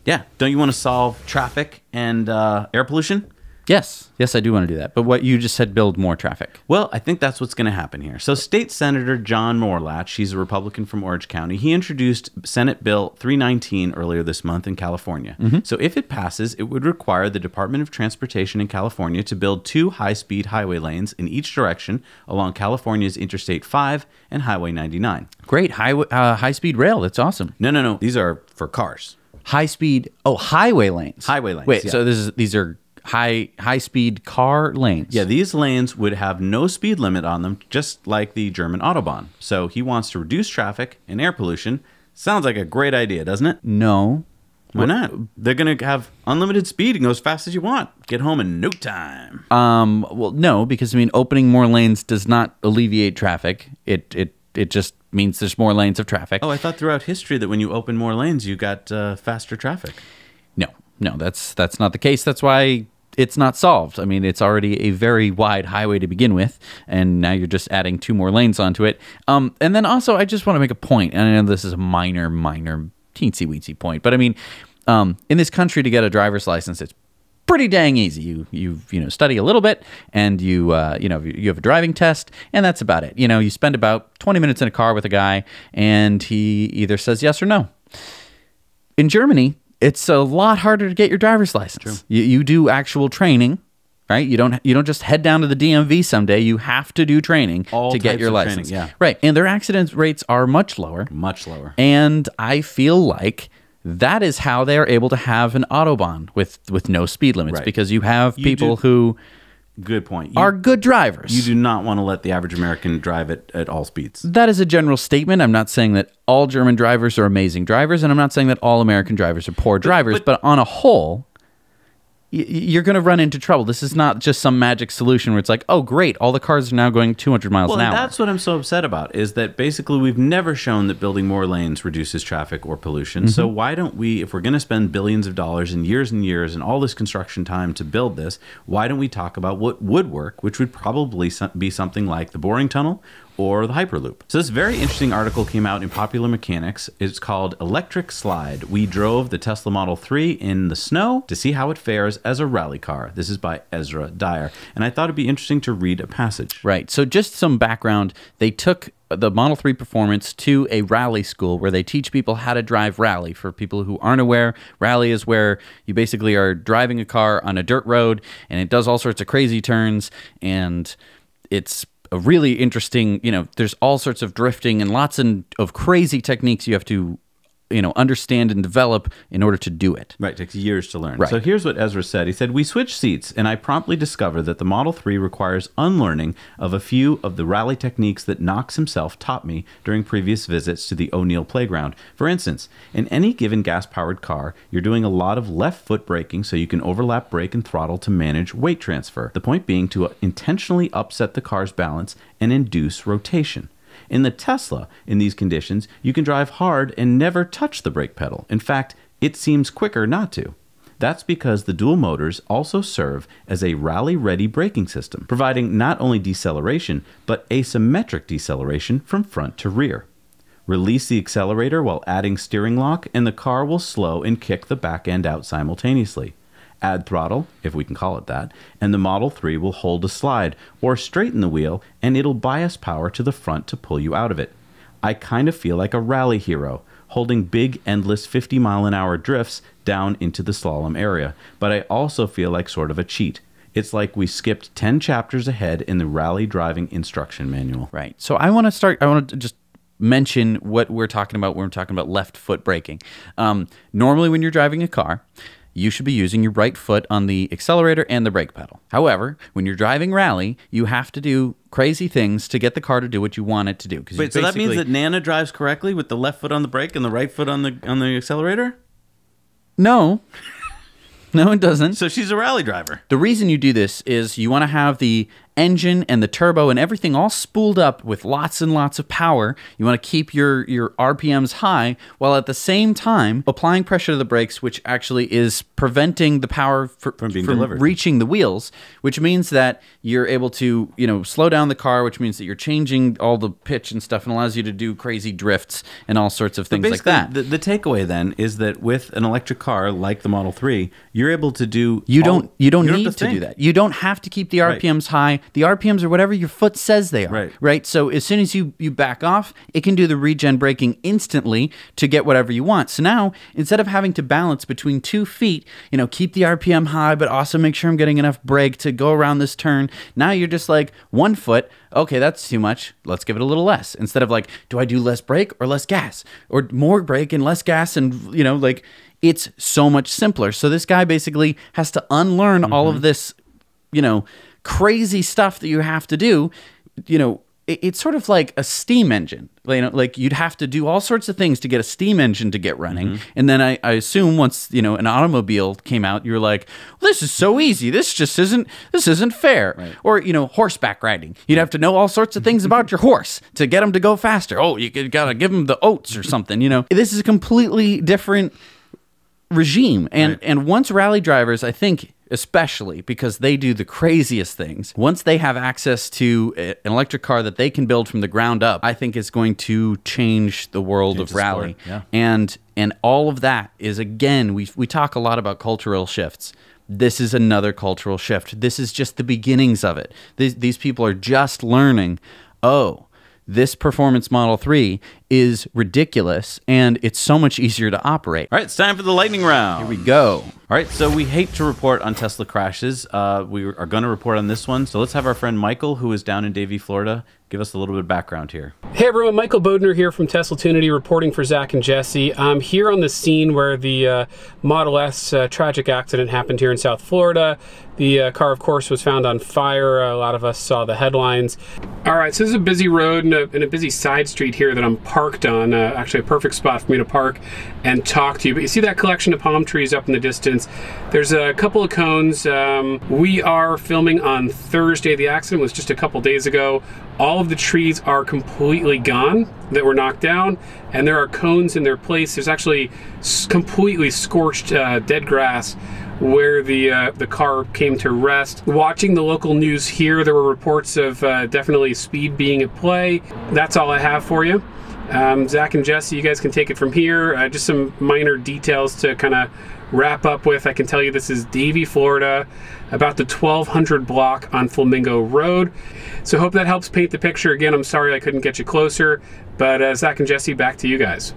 Yeah, don't you want to solve traffic and air pollution? Yes, I do want to do that. But what you just said, build more traffic. Well, I think that's what's going to happen here. So State Senator John Morlatch, he's a Republican from Orange County, he introduced Senate Bill 319 earlier this month in California. So if it passes, it would require the Department of Transportation in California to build 2 high-speed highway lanes in each direction along California's Interstate 5 and Highway 99. Great. High-speed rail. That's awesome. No. These are for cars. High-speed... Oh, highway lanes. Highway lanes, Wait, yeah. so these are high-speed car lanes. Yeah, these lanes would have no speed limit on them, just like the German Autobahn. So he wants to reduce traffic and air pollution. Sounds like a great idea, doesn't it? No. Why not? They're going to have unlimited speed and go as fast as you want. Get home in no time. Well, no, because I mean, opening more lanes does not alleviate traffic. It just means there's more lanes of traffic. Oh, I thought throughout history that when you open more lanes, you got faster traffic. No, that's not the case. That's why it's not solved. I mean, it's already a very wide highway to begin with, and now you're just adding 2 more lanes onto it. And then also, I just want to make a point, and I know this is a minor, teensy-weensy point, but I mean, in this country, to get a driver's license, it's pretty dang easy. You study a little bit, and you have a driving test, and that's about it. You spend about 20 minutes in a car with a guy, and he either says yes or no. In Germany, it's a lot harder to get your driver's license. You do actual training, right? You don't just head down to the DMV someday. You have to do training to get your license. Training, yeah. Right. And their accident rates are much lower. Much lower. And I feel like that is how they are able to have an Autobahn with no speed limits, right. Because you have people who good point. Are good drivers. You do not want to let the average American drive at all speeds. That is a general statement. I'm not saying that all German drivers are amazing drivers, and I'm not saying that all American drivers are poor drivers, but on a whole, you're going to run into trouble. This is not just some magic solution where it's like, oh, great, all the cars are now going 200 miles an hour. Well, that's what I'm so upset about, is that basically we've never shown that building more lanes reduces traffic or pollution. So why don't we, if we're going to spend billions of dollars and years and all this construction time to build this, why don't we talk about what would work, which would probably be something like the boring tunnel or the Hyperloop. So this very interesting article came out in Popular Mechanics. It's called Electric Slide. We drove the Tesla Model 3 in the snow to see how it fares as a rally car. This is by Ezra Dyer. And I thought it'd be interesting to read a passage. Right. So just some background. They took the Model 3 Performance to a rally school where they teach people how to drive rally. For people who aren't aware, rally is where you basically are driving a car on a dirt road and it does all sorts of crazy turns, and it's a really interesting, there's all sorts of drifting and lots of crazy techniques you have to, understand and develop in order to do it. Right, it takes years to learn. Right. So here's what Ezra said. He said, "We switched seats, and I promptly discovered that the Model 3 requires unlearning of a few of the rally techniques that Knox himself taught me during previous visits to the O'Neill playground. For instance, in any given gas-powered car, you're doing a lot of left foot braking so you can overlap brake and throttle to manage weight transfer. The point being to intentionally upset the car's balance and induce rotation. In the Tesla, in these conditions, you can drive hard and never touch the brake pedal. In fact, it seems quicker not to. That's because the dual motors also serve as a rally-ready braking system, providing not only deceleration, but asymmetric deceleration from front to rear. Release the accelerator while adding steering lock, and the car will slow and kick the back end out simultaneously. Add throttle, if we can call it that, and the Model 3 will hold a slide, or straighten the wheel, and it'll bias power to the front to pull you out of it. I kind of feel like a rally hero, holding big, endless 50-mile-an-hour drifts down into the slalom area, but I also feel like sort of a cheat. It's like we skipped 10 chapters ahead in the rally driving instruction manual." Right. So I want to just mention what we're talking about when we're talking about left foot braking. Normally when you're driving a car, you should be using your right foot on the accelerator and the brake pedal. However, when you're driving rally, you have to do crazy things to get the car to do what you want it to do. Wait, so that means that Nana drives correctly with the left foot on the brake and the right foot on the accelerator? No. No, it doesn't. So she's a rally driver. The reason you do this is you want to have the engine and the turbo and everything all spooled up with lots and lots of power. You want to keep your RPMs high while at the same time applying pressure to the brakes, which actually is preventing the power from reaching the wheels, which means that you're able to, slow down the car, which means that you're changing all the pitch and stuff and allows you to do crazy drifts and all sorts of things like that. The takeaway then is that with an electric car like the Model 3, you're able to do... You don't need to do that. You don't have to keep the RPMs high. The RPMs are whatever your foot says they are. Right? So as soon as you back off, it can do the regen braking instantly to get whatever you want. So now, instead of having to balance between 2 feet, keep the RPM high, but also make sure I'm getting enough brake to go around this turn, now you're just like 1 foot. Okay, that's too much. Let's give it a little less. Instead of like, do I do less brake or less gas? Or more brake and less gas and, it's so much simpler. So this guy basically has to unlearn all of this, crazy stuff that you have to do, it's sort of like a steam engine. Like you'd have to do all sorts of things to get a steam engine to get running. And then I assume once, an automobile came out, you're like, well, this is so easy. This isn't fair. Right. Or, horseback riding. You'd have to know all sorts of things about your horse to get him to go faster. Oh, you got to give him the oats or something, This is a completely different regime. And once rally drivers, I think, especially because they do the craziest things, once they have access to an electric car that they can build from the ground up, I think it's going to change the world of rally. Yeah. And all of that is, again, we talk a lot about cultural shifts. This is another cultural shift. This is just the beginnings of it. These people are just learning, this performance Model 3 is ridiculous, and it's so much easier to operate. All right, it's time for the lightning round. Here we go. All right, so we hate to report on Tesla crashes. We are going to report on this one. So let's have our friend Michael, who is down in Davie, Florida, give us a little bit of background here. Hey everyone, Michael Bodner here from Tesla Tunity, reporting for Zach and Jesse. I'm here on the scene where the Model S tragic accident happened here in South Florida. The car, of course, was found on fire. A lot of us saw the headlines. All right, so this is a busy road and a busy side street here that I'm parked on. Actually, a perfect spot for me to park and talk to you. But you see that collection of palm trees up in the distance? There's a couple of cones. We are filming on Thursday. The accident was just a couple days ago. All of the trees are completely gone that were knocked down, and there are cones in their place. There's actually completely scorched dead grass where the car came to rest. Watching the local news here, there were reports of definitely speed being at play. That's all I have for you. Zach and Jesse, you guys can take it from here. Just some minor details to kind of wrap up with. I can tell you this is Davie, Florida, about the 1200 block on Flamingo Road. So hope that helps paint the picture. Again, I'm sorry I couldn't get you closer, but Zach and Jesse, back to you guys.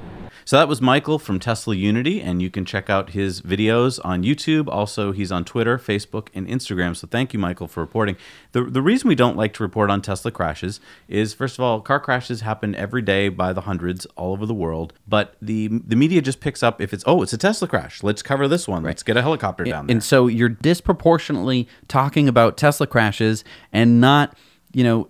So that was Michael from Tesla Unity, and you can check out his videos on YouTube. Also, he's on Twitter, Facebook, and Instagram. So thank you, Michael, for reporting. The reason we don't like to report on Tesla crashes is, first of all, car crashes happen every day by the hundreds all over the world. But the media just picks up if it's a Tesla crash. Let's cover this one. Right. Let's get a helicopter down there. And so you're disproportionately talking about Tesla trashes and not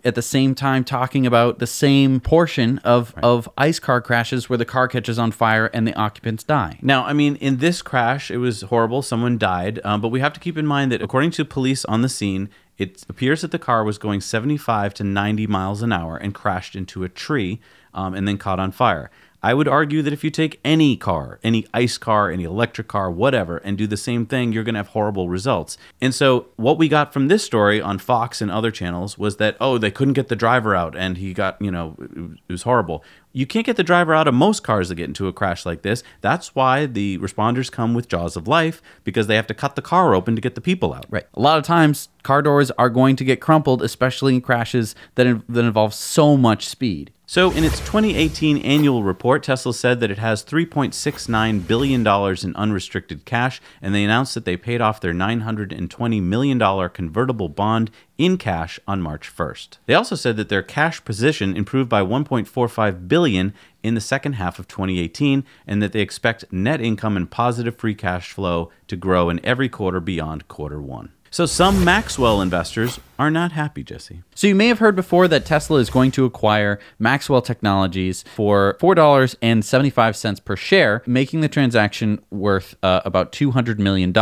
at the same time talking about the same portion of ICE car crashes where the car catches on fire and the occupants die. Now, I mean, in this crash, it was horrible. Someone died. But we have to keep in mind that according to police on the scene, it appears that the car was going 75 to 90 miles an hour and crashed into a tree and then caught on fire. I would argue that if you take any car, any ICE car, any electric car, whatever, and do the same thing, you're going to have horrible results. And so what we got from this story on Fox and other channels was that, they couldn't get the driver out and he got, it was horrible. You can't get the driver out of most cars that get into a crash like this. That's why the responders come with jaws of life, because they have to cut the car open to get the people out. Right. A lot of times, car doors are going to get crumpled, especially in crashes that involve so much speed. So in its 2018 annual report, Tesla said that it has $3.69 billion in unrestricted cash, and they announced that they paid off their $920 million convertible bond in cash on March 1st. They also said that their cash position improved by $1.45 billion in the second half of 2018, and that they expect net income and positive free cash flow to grow in every quarter beyond quarter one. So some Maxwell investors are not happy, Jesse. So you may have heard before that Tesla is going to acquire Maxwell Technologies for $4.75 per share, making the transaction worth about $200 million.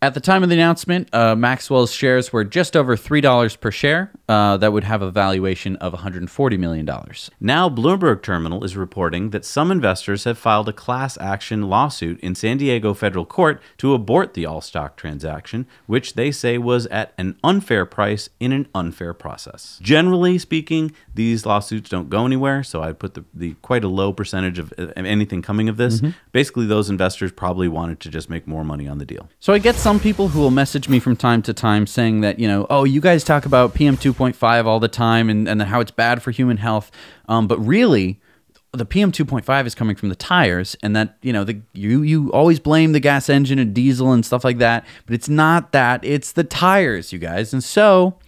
At the time of the announcement, Maxwell's shares were just over $3 per share. That would have a valuation of $140 million. Now, Bloomberg Terminal is reporting that some investors have filed a class action lawsuit in San Diego federal court to abort the all-stock transaction, which they say was at an unfair price in an unfair process. Generally speaking, these lawsuits don't go anywhere, so I put the quite a low percentage of anything coming of this. Basically, those investors probably wanted to just make more money on the deal. So I get some people who will message me from time to time saying that, you guys talk about PM 2.5 all the time and how it's bad for human health, but really, the PM 2.5 is coming from the tires, and that, you always blame the gas engine and diesel and stuff like that, but it's not that, it's the tires, you guys. And so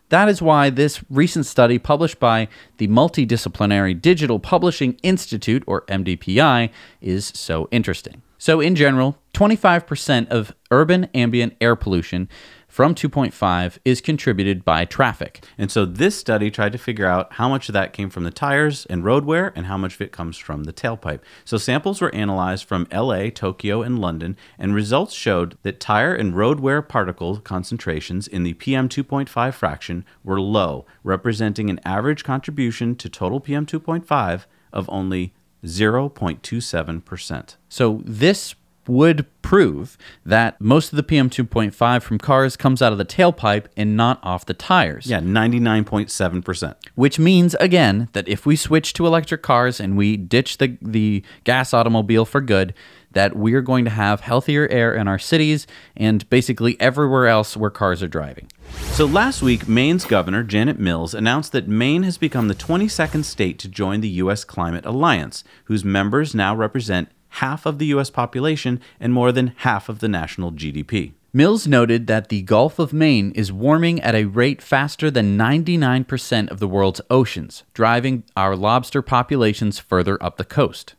that is why this recent study published by the Multidisciplinary Digital Publishing Institute, or MDPI, is so interesting. So in general, 25% of urban ambient air pollution from 2.5 is contributed by traffic. And so this study tried to figure out how much of that came from the tires and road wear and how much of it comes from the tailpipe. So samples were analyzed from LA, Tokyo, and London, and results showed that tire and road wear particle concentrations in the PM 2.5 fraction were low, representing an average contribution to total PM 2.5 of only 0.27%. So this would prove that most of the PM 2.5 from cars comes out of the tailpipe and not off the tires. Yeah, 99.7%. Which means, again, that if we switch to electric cars and we ditch the gas automobile for good, that we're going to have healthier air in our cities and basically everywhere else where cars are driving. So last week, Maine's governor, Janet Mills, announced that Maine has become the 22nd state to join the U.S. Climate Alliance, whose members now represent half of the U.S. population and more than half of the national GDP. Mills noted that the Gulf of Maine is warming at a rate faster than 99% of the world's oceans, driving our lobster populations further up the coast.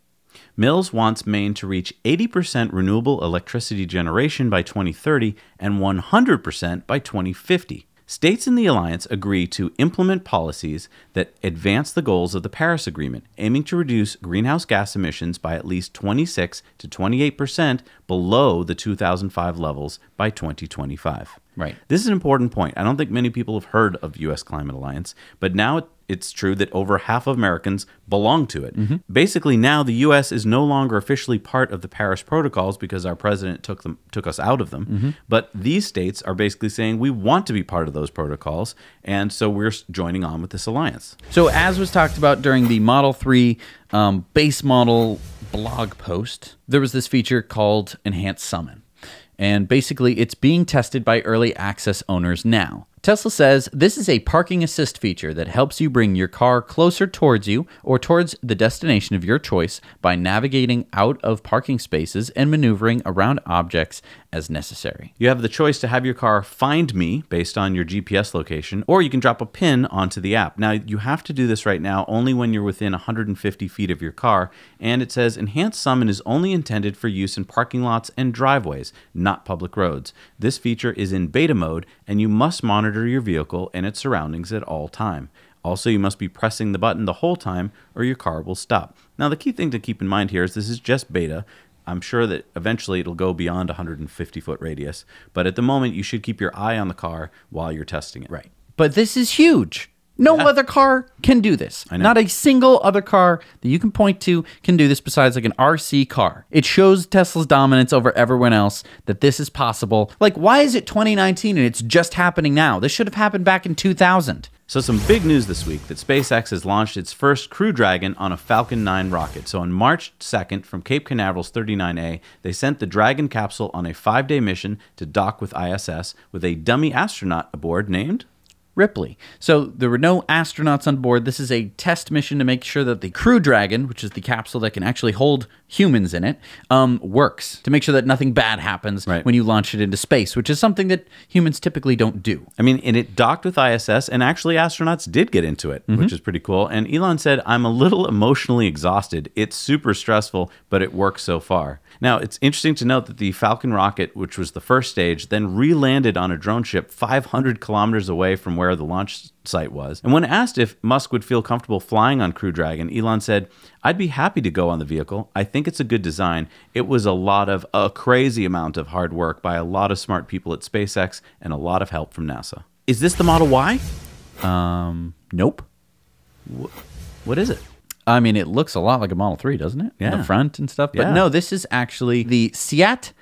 Mills wants Maine to reach 80% renewable electricity generation by 2030 and 100% by 2050. States in the alliance agree to implement policies that advance the goals of the Paris Agreement, aiming to reduce greenhouse gas emissions by at least 26 to 28% below the 2005 levels by 2025. Right. This is an important point. I don't think many people have heard of U.S. Climate Alliance, but now it's true that over half of Americans belong to it. Mm-hmm. Basically, now the U.S. is no longer officially part of the Paris protocols because our president took us out of them. Mm-hmm. But these states are basically saying we want to be part of those protocols, and so we're joining on with this alliance. So as was talked about during the Model 3 base model blog post, there was this feature called Enhanced Summon. And basically, it's being tested by early access owners now. Tesla says this is a parking assist feature that helps you bring your car closer towards you or towards the destination of your choice by navigating out of parking spaces and maneuvering around objects as necessary. You have the choice to have your car find me based on your GPS location, or you can drop a pin onto the app. Now, you have to do this right now only when you're within 150 feet of your car, and it says Enhanced Summon is only intended for use in parking lots and driveways, not public roads. This feature is in beta mode, and you must monitor your vehicle and its surroundings at all time. Also, you must be pressing the button the whole time or your car will stop. Now, the key thing to keep in mind here is this is just beta. I'm sure that eventually it'll go beyond 150-foot radius, but at the moment you should keep your eye on the car while you're testing it. Right. But this is huge. No other car can do this. I know. Not a single other car that you can point to can do this besides like an RC car. It shows Tesla's dominance over everyone else that this is possible. Like, why is it 2019 and it's just happening now? This should have happened back in 2000. So some big news this week that SpaceX has launched its first Crew Dragon on a Falcon 9 rocket. So on March 2nd from Cape Canaveral's 39A, they sent the Dragon capsule on a 5-day mission to dock with ISS with a dummy astronaut aboard named Ripley. So there were no astronauts on board. This is a test mission to make sure that the Crew Dragon, which is the capsule that can actually hold humans in it, works, to make sure that nothing bad happens when you launch it into space, which is something that humans typically don't do. I mean, and it docked with ISS, and actually astronauts did get into it, which is pretty cool. And Elon said, I'm a little emotionally exhausted. It's super stressful, but it works so far. Now, it's interesting to note that the Falcon rocket, which was the first stage, then re-landed on a drone ship 500 kilometers away from where the launch site was. And when asked if Musk would feel comfortable flying on Crew Dragon, Elon said, I'd be happy to go on the vehicle. I think it's a good design. It was a crazy amount of hard work by a lot of smart people at SpaceX and a lot of help from NASA. Is this the Model Y? Nope. What is it? I mean, it looks a lot like a Model 3, doesn't it? Yeah. The front and stuff. But no, this is actually the Seat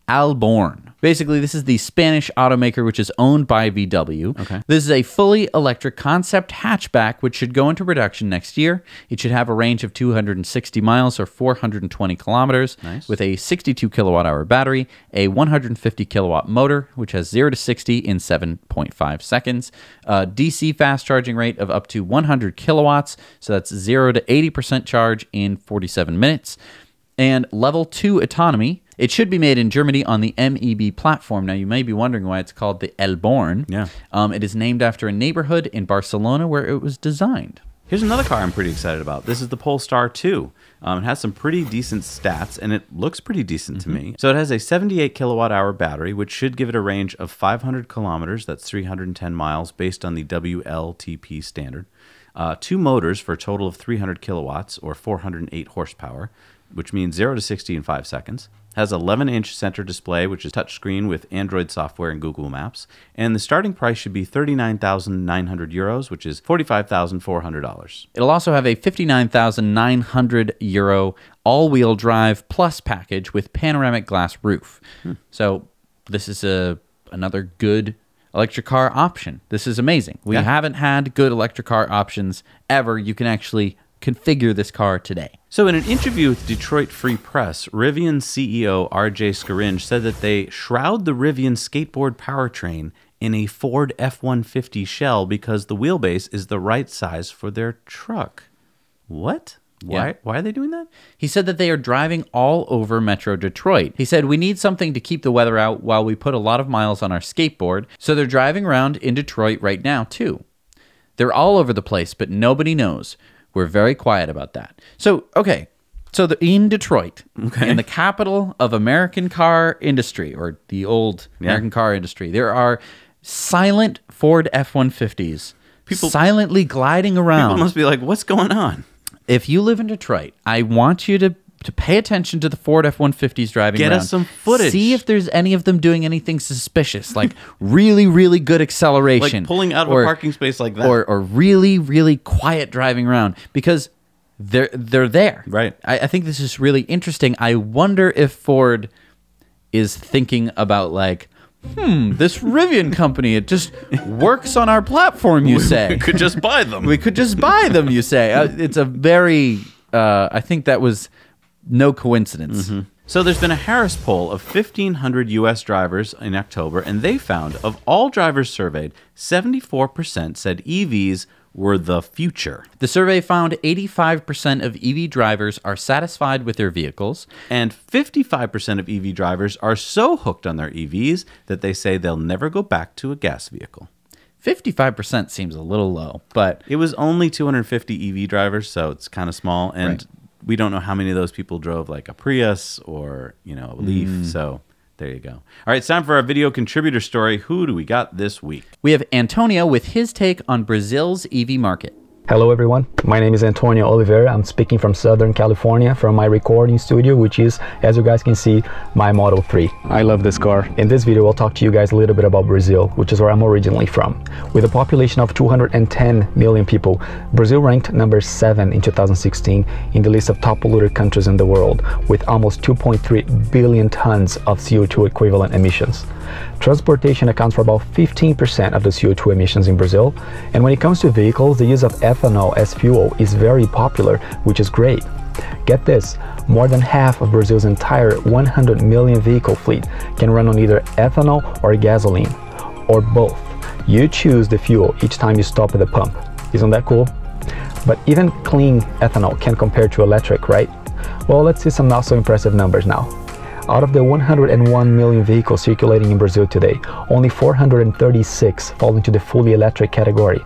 Alborn. Basically, this is the Spanish automaker, which is owned by VW. Okay. This is a fully electric concept hatchback, which should go into production next year. It should have a range of 260 miles or 420 kilometers with a 62 kilowatt hour battery, a 150 kilowatt motor, which has 0 to 60 in 7.5 seconds, a DC fast charging rate of up to 100 kilowatts, so that's 0 to 80% charge in 47 minutes, and level 2 autonomy. It should be made in Germany on the MEB platform. Now, you may be wondering why it's called the Elborn. Yeah. It is named after a neighborhood in Barcelona where it was designed. Here's another car I'm pretty excited about. This is the Polestar 2. It has some pretty decent stats, and it looks pretty decent to me. So it has a 78 kilowatt-hour battery, which should give it a range of 500 kilometers. That's 310 miles, based on the WLTP standard. 2 motors for a total of 300 kilowatts, or 408 horsepower, which means 0 to 60 in 5 seconds. Has 11-inch center display, which is touchscreen with Android software and Google Maps. And the starting price should be 39,900 euros, which is $45,400. It'll also have a 59,900 euro all-wheel drive plus package with panoramic glass roof. So this is another good electric car option. This is amazing. We haven't had good electric car options ever. You can actually configure this car today. So in an interview with Detroit Free Press, Rivian CEO RJ Scaringe said that they shroud the Rivian skateboard powertrain in a Ford F-150 shell because the wheelbase is the right size for their truck. What? Why are they doing that? He said that they are driving all over Metro Detroit. He said, we need something to keep the weather out while we put a lot of miles on our skateboard. So they're driving around in Detroit right now, too. They're all over the place, but nobody knows. We're very quiet about that. So, okay. So in Detroit, in the capital of American car industry, or the old American car industry, there are silent Ford F-150s silently gliding around. People must be like, what's going on? If you live in Detroit, I want you to pay attention to the Ford F-150s driving around. Get us some footage. See if there's any of them doing anything suspicious, like really, really good acceleration. Like pulling out of a parking space like that. Or really, really quiet driving around, because they're there. Right. I think this is really interesting. I wonder if Ford is thinking about, like, this Rivian company, it just works on our platform, you say. We could just buy them. We could just buy them, you say. It's a very, I think that was no coincidence. So there's been a Harris poll of 1,500 U.S. drivers in October, and they found of all drivers surveyed, 74% said EVs were the future. The survey found 85% of EV drivers are satisfied with their vehicles. And 55% of EV drivers are so hooked on their EVs that they say they'll never go back to a gas vehicle. 55% seems a little low, but it was only 250 EV drivers, so it's kind of small. And we don't know how many of those people drove like a Prius or, a Leaf. So there you go. All right, it's time for our video contributor story. Who do we got this week? We have Antonio with his take on Brazil's EV market. Hello everyone, my name is Antonio Oliveira. I'm speaking from Southern California from my recording studio, which is, as you guys can see, my Model 3. I love this car. In this video, I'll talk to you guys a little bit about Brazil, which is where I'm originally from. With a population of 210 million people, Brazil ranked number 7 in 2016 in the list of top polluted countries in the world, with almost 2.3 billion tons of CO2 equivalent emissions. Transportation accounts for about 15% of the CO2 emissions in Brazil, and when it comes to vehicles, the use of ethanol as fuel is very popular, which is great. Get this, more than half of Brazil's entire 100 million vehicle fleet can run on either ethanol or gasoline, or both. You choose the fuel each time you stop at the pump. Isn't that cool? But even clean ethanol can't compare to electric, right? Well, let's see some not so impressive numbers now. Out of the 101 million vehicles circulating in Brazil today, only 436 fall into the fully electric category.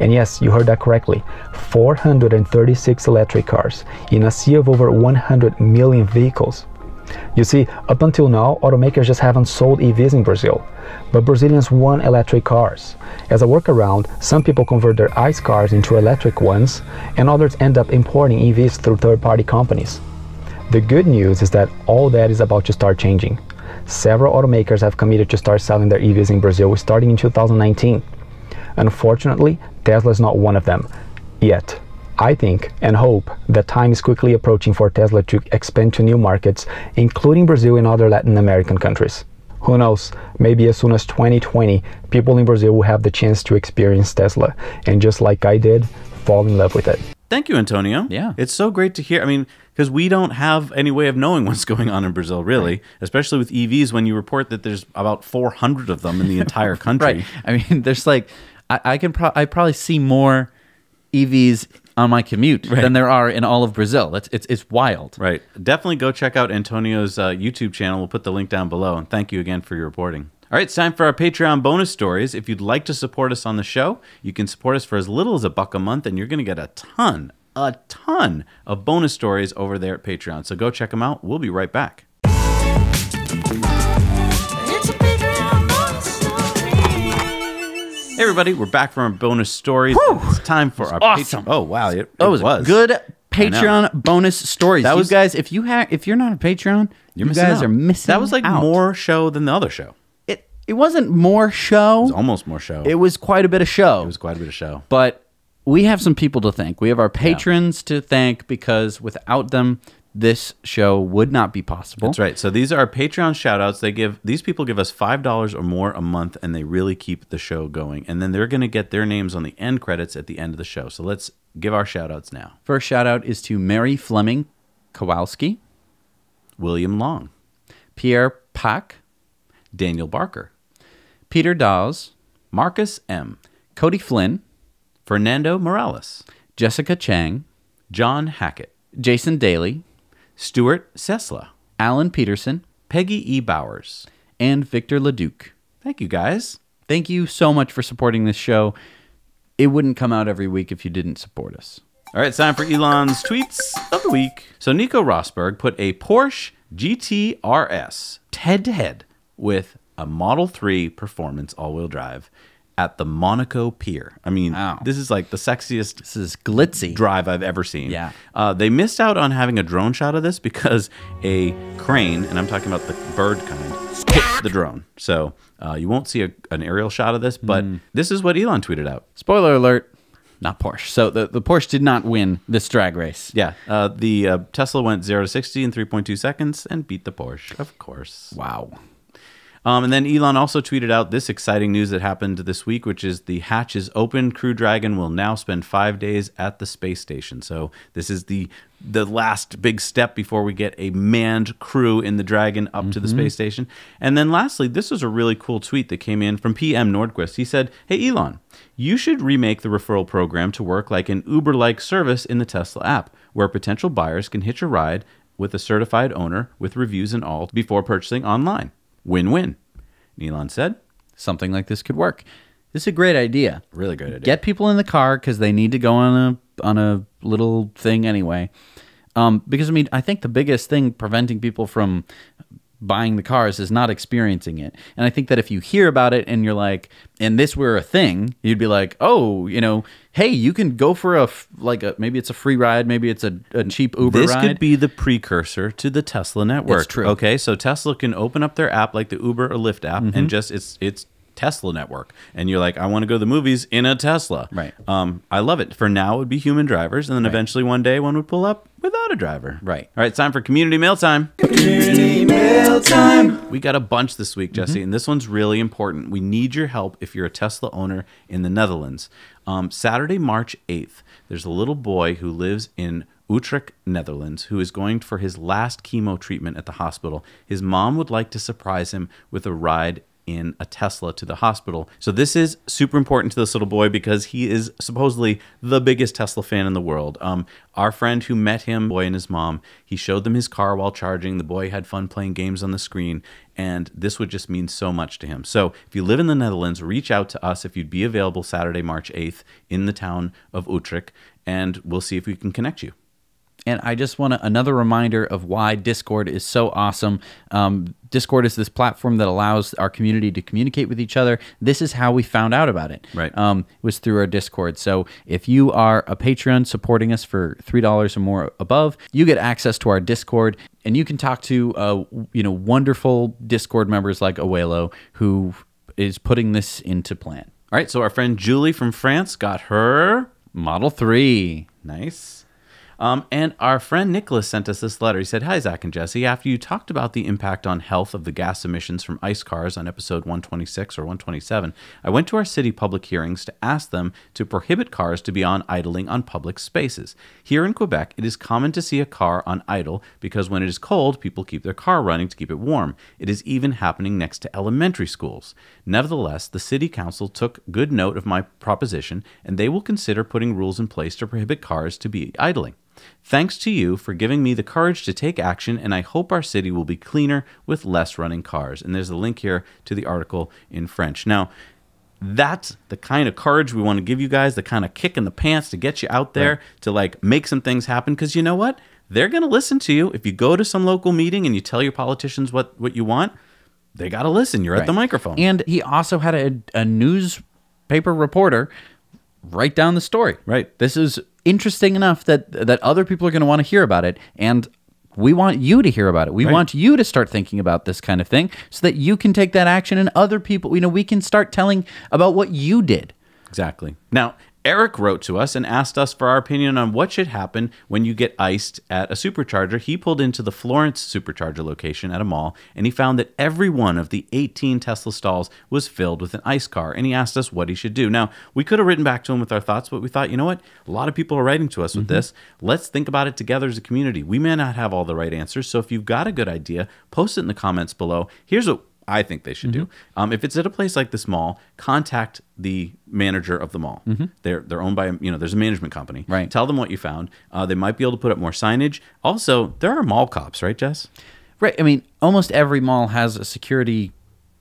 And yes, you heard that correctly, 436 electric cars in a sea of over 100 million vehicles. You see, up until now, automakers just haven't sold EVs in Brazil, but Brazilians want electric cars. As a workaround, some people convert their ICE cars into electric ones, and others end up importing EVs through third-party companies. The good news is that all that is about to start changing. Several automakers have committed to start selling their EVs in Brazil starting in 2019. Unfortunately, Tesla is not one of them yet. I think and hope that time is quickly approaching for Tesla to expand to new markets, including Brazil and other Latin American countries. Who knows, maybe as soon as 2020, people in Brazil will have the chance to experience Tesla, and just like I did, fall in love with it. Thank you, Antonio. Yeah. It's so great to hear. I mean, because we don't have any way of knowing what's going on in Brazil, really, especially with EVs when you report that there's about 400 of them in the entire country. Right. I mean, there's like, I probably see more EVs on my commute than there are in all of Brazil. It's wild. Right. Definitely go check out Antonio's YouTube channel. We'll put the link down below. And thank you again for your reporting. All right, it's time for our Patreon bonus stories. If you'd like to support us on the show, you can support us for as little as $1 a month, and you're going to get a ton of bonus stories over there at Patreon. So go check them out. We'll be right back. Hey everybody, we're back from our bonus stories. It's time for our awesome. Oh wow, it was good Patreon bonus stories. That was, you guys, if you're not a Patreon, you guys are missing. That was like out. more show than the other show. It wasn't more show. It was almost more show. It was quite a bit of show. It was quite a bit of show. But we have some people to thank. We have our patrons to thank, because without them, this show would not be possible. That's right. So these are our Patreon shout-outs. These people give us $5 or more a month, and they really keep the show going. And then they're going to get their names on the end credits at the end of the show. So let's give our shout-outs now. First shout-out is to Mary Fleming Kowalski, William Long, Pierre Pack, Daniel Barker, Peter Dawes, Marcus M., Cody Flynn, Fernando Morales, Jessica Chang, John Hackett, Jason Daly, Stuart Sesla, Alan Peterson, Peggy E. Bowers, and Victor Leduc. Thank you, guys. Thank you so much for supporting this show. It wouldn't come out every week if you didn't support us. All right, it's time for Elon's tweets of the week. So Nico Rosberg put a Porsche GT RS head-to-head with a Model 3 Performance all-wheel drive at the Monaco Pier. I mean, wow. This is like the sexiest This is glitzy drive I've ever seen. Yeah. They missed out on having a drone shot of this because a crane, and I'm talking about the bird kind, hit the drone. So you won't see an aerial shot of this, but this is what Elon tweeted out. Spoiler alert, not Porsche. So the Porsche did not win this drag race. Yeah, the Tesla went 0 to 60 in 3.2 seconds and beat the Porsche, of course. Wow. And then Elon also tweeted out this exciting news that happened this week, which is the hatch is open. Crew Dragon will now spend 5 days at the space station. So this is the last big step before we get a manned crew in the Dragon up to the space station. And then lastly, this was a really cool tweet that came in from PM Nordquist. He said, "Hey, Elon, you should remake the referral program to work like an Uber-like service in the Tesla app, where potential buyers can hitch a ride with a certified owner with reviews and all before purchasing online. Win-win." Elon said, Something like this could work. This is a great idea. Really good idea. Get people in the car because they need to go on a little thing anyway. Because, I mean, I think the biggest thing preventing people from buying the cars is not experiencing it. And I think that if you hear about it and you're like, and this were a thing, you'd be like, oh, hey, you can go for maybe it's a free ride, maybe it's a cheap Uber ride. This could be the precursor to the Tesla network. It's true. Okay, so Tesla can open up their app like the Uber or Lyft app and just it's Tesla network. And you're like, I want to go to the movies in a Tesla. Right. I love it. For now, it would be human drivers. And then eventually one day one would pull up without a driver. Right. All right, it's time for community mail time. Community mail time. We got a bunch this week, Jesse, and this one's really important. We need your help if you're a Tesla owner in the Netherlands. Saturday, March 8th, there's a little boy who lives in Utrecht, Netherlands, who is going for his last chemo treatment at the hospital. His mom would like to surprise him with a ride in a Tesla to the hospital. So this is super important to this little boy because he is supposedly the biggest Tesla fan in the world. Our friend who met him, boy and his mom, he showed them his car while charging. The boy had fun playing games on the screen, and this would just mean so much to him. So if you live in the Netherlands, reach out to us if you'd be available Saturday, March 8th in the town of Utrecht, and we'll see if we can connect you. And I just want another reminder of why Discord is so awesome. Discord is this platform that allows our community to communicate with each other. This is how we found out about it. Right. It was through our Discord. So if you are a patron supporting us for $3 or more above, you get access to our Discord, and you can talk to wonderful Discord members like Awelo, who is putting this into plan. All right, so our friend Julie from France got her Model 3. Nice. And our friend Nicholas sent us this letter. He said, "Hi, Zach and Jesse. After you talked about the impact on health of the gas emissions from ICE cars on episode 126 or 127, I went to our city public hearings to ask them to prohibit cars to be on idling on public spaces. Here in Quebec, it is common to see a car on idle because when it is cold, people keep their car running to keep it warm. It is even happening next to elementary schools. Nevertheless, the city council took good note of my proposition, and they will consider putting rules in place to prohibit cars to be idling. Thanks to you for giving me the courage to take action, and I hope our city will be cleaner with less running cars. And there's a link here to the article in French. Now, that's the kind of courage we want to give you guys, the kind of kick in the pants to get you out there to like make some things happen. Because you know what? They're going to listen to you. If you go to some local meeting and you tell your politicians what you want, they got to listen. You're at the microphone. And he also had a newspaper reporter write down the story. Right. This is interesting enough that other people are going to want to hear about it. And we want you to hear about it. We want you to start thinking about this kind of thing so that you can take that action and other people, we can start telling about what you did. Exactly. Now, Eric wrote to us and asked us for our opinion on what should happen when you get iced at a supercharger. He pulled into the Florence supercharger location at a mall, and he found that every one of the 18 Tesla stalls was filled with an ice car, and he asked us what he should do. Now, we could have written back to him with our thoughts, but we thought, you know what? A lot of people are writing to us with this. Let's think about it together as a community. We may not have all the right answers, so if you've got a good idea, post it in the comments below. Here's what I think they should do. If it's at a place like this mall, contact the manager of the mall. They're owned by, there's a management company. Right. Tell them what you found. They might be able to put up more signage. Also, there are mall cops, right, Jess? Right. I mean, almost every mall has a security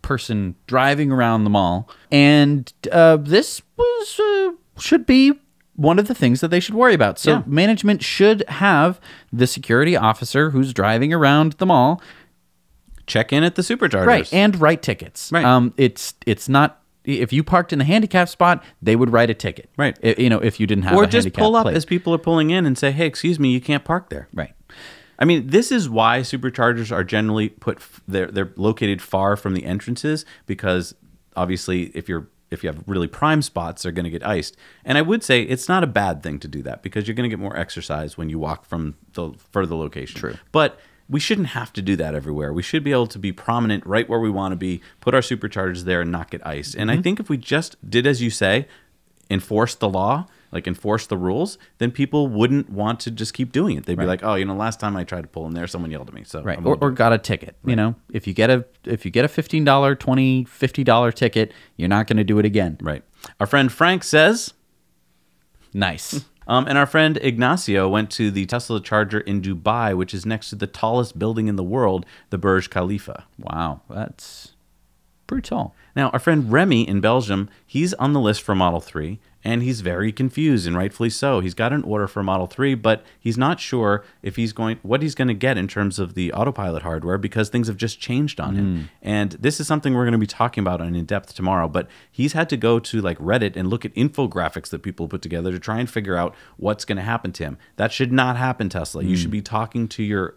person driving around the mall. And this should be one of the things that they should worry about. So management should have the security officer who's driving around the mall check in at the superchargers. Right, and write tickets. Right. It's not, if you parked in the handicap spot, they would write a ticket. Right. If you didn't have a or handicap just pull up plate. as people are pulling in and say, hey, excuse me, you can't park there. Right. I mean, this is why superchargers are generally they're located far from the entrances, because obviously if you have really prime spots, they're going to get iced. And I would say it's not a bad thing to do that, because you're going to get more exercise when you walk from the further location. True. But we shouldn't have to do that everywhere. We should be able to be prominent right where we want to be, put our superchargers there and not get iced. And I think if we just did as you say, enforce the law, like enforce the rules, then people wouldn't want to just keep doing it. They'd be like, oh, last time I tried to pull in there, someone yelled at me. So right. Or got a ticket. Right. If you get a $15, $20, $50 ticket, you're not going to do it again. Right. Our friend Frank says, nice. And our friend Ignacio went to the Tesla charger in Dubai, which is next to the tallest building in the world, the Burj Khalifa. Wow, that's pretty tall. Now, our friend Remy in Belgium, he's on the list for Model 3, and he's very confused, and rightfully so. He's got an order for Model 3, but he's not sure if what he's going to get in terms of the autopilot hardware, because things have just changed on him. And this is something we're going to be talking about in depth tomorrow, but he's had to go to like Reddit and look at infographics that people put together to try and figure out what's going to happen to him. That should not happen, Tesla. You should be talking to your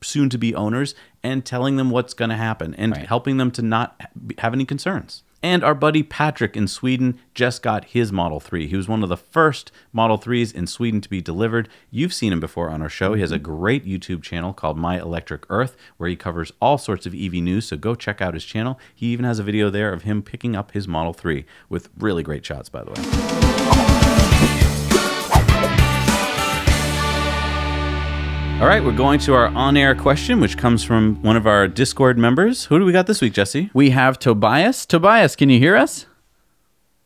soon-to-be owners and telling them what's going to happen and helping them to not have any concerns. And our buddy Patrick in Sweden just got his Model 3. He was one of the first Model 3s in Sweden to be delivered. You've seen him before on our show. He has a great YouTube channel called My Electric Earth, where he covers all sorts of EV news, so go check out his channel. He even has a video there of him picking up his Model 3 with really great shots, by the way. All right, we're going to our on-air question, which comes from one of our Discord members. Who do we got this week, Jesse? We have Tobias. Tobias, can you hear us?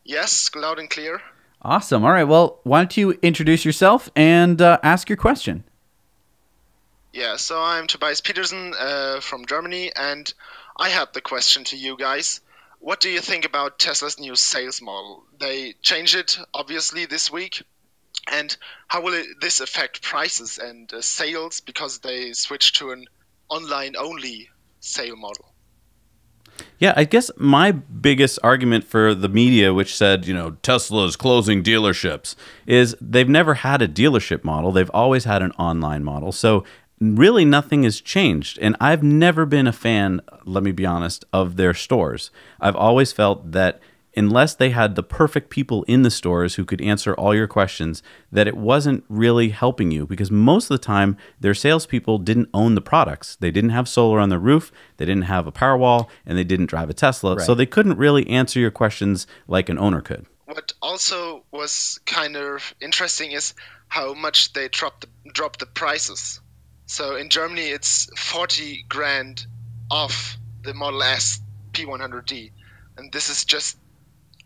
Yes, loud and clear. Awesome. All right, well, why don't you introduce yourself and ask your question? Yeah, so I'm Tobias Peterson from Germany, and I had the question to you guys. What do you think about Tesla's new sales model? They changed it, obviously, this week. And how will this affect prices and sales, because they switched to an online-only sale model? Yeah, I guess my biggest argument for the media, which said, Tesla's closing dealerships, is they've never had a dealership model. They've always had an online model. So really nothing has changed. And I've never been a fan, let me be honest, of their stores. I've always felt that unless they had the perfect people in the stores who could answer all your questions, that it wasn't really helping you, because most of the time their salespeople didn't own the products. They didn't have solar on their roof, they didn't have a Powerwall, and they didn't drive a Tesla. Right. So they couldn't really answer your questions like an owner could. What also was kind of interesting is how much they dropped the prices. So in Germany, it's 40 grand off the Model S P100D. And this is just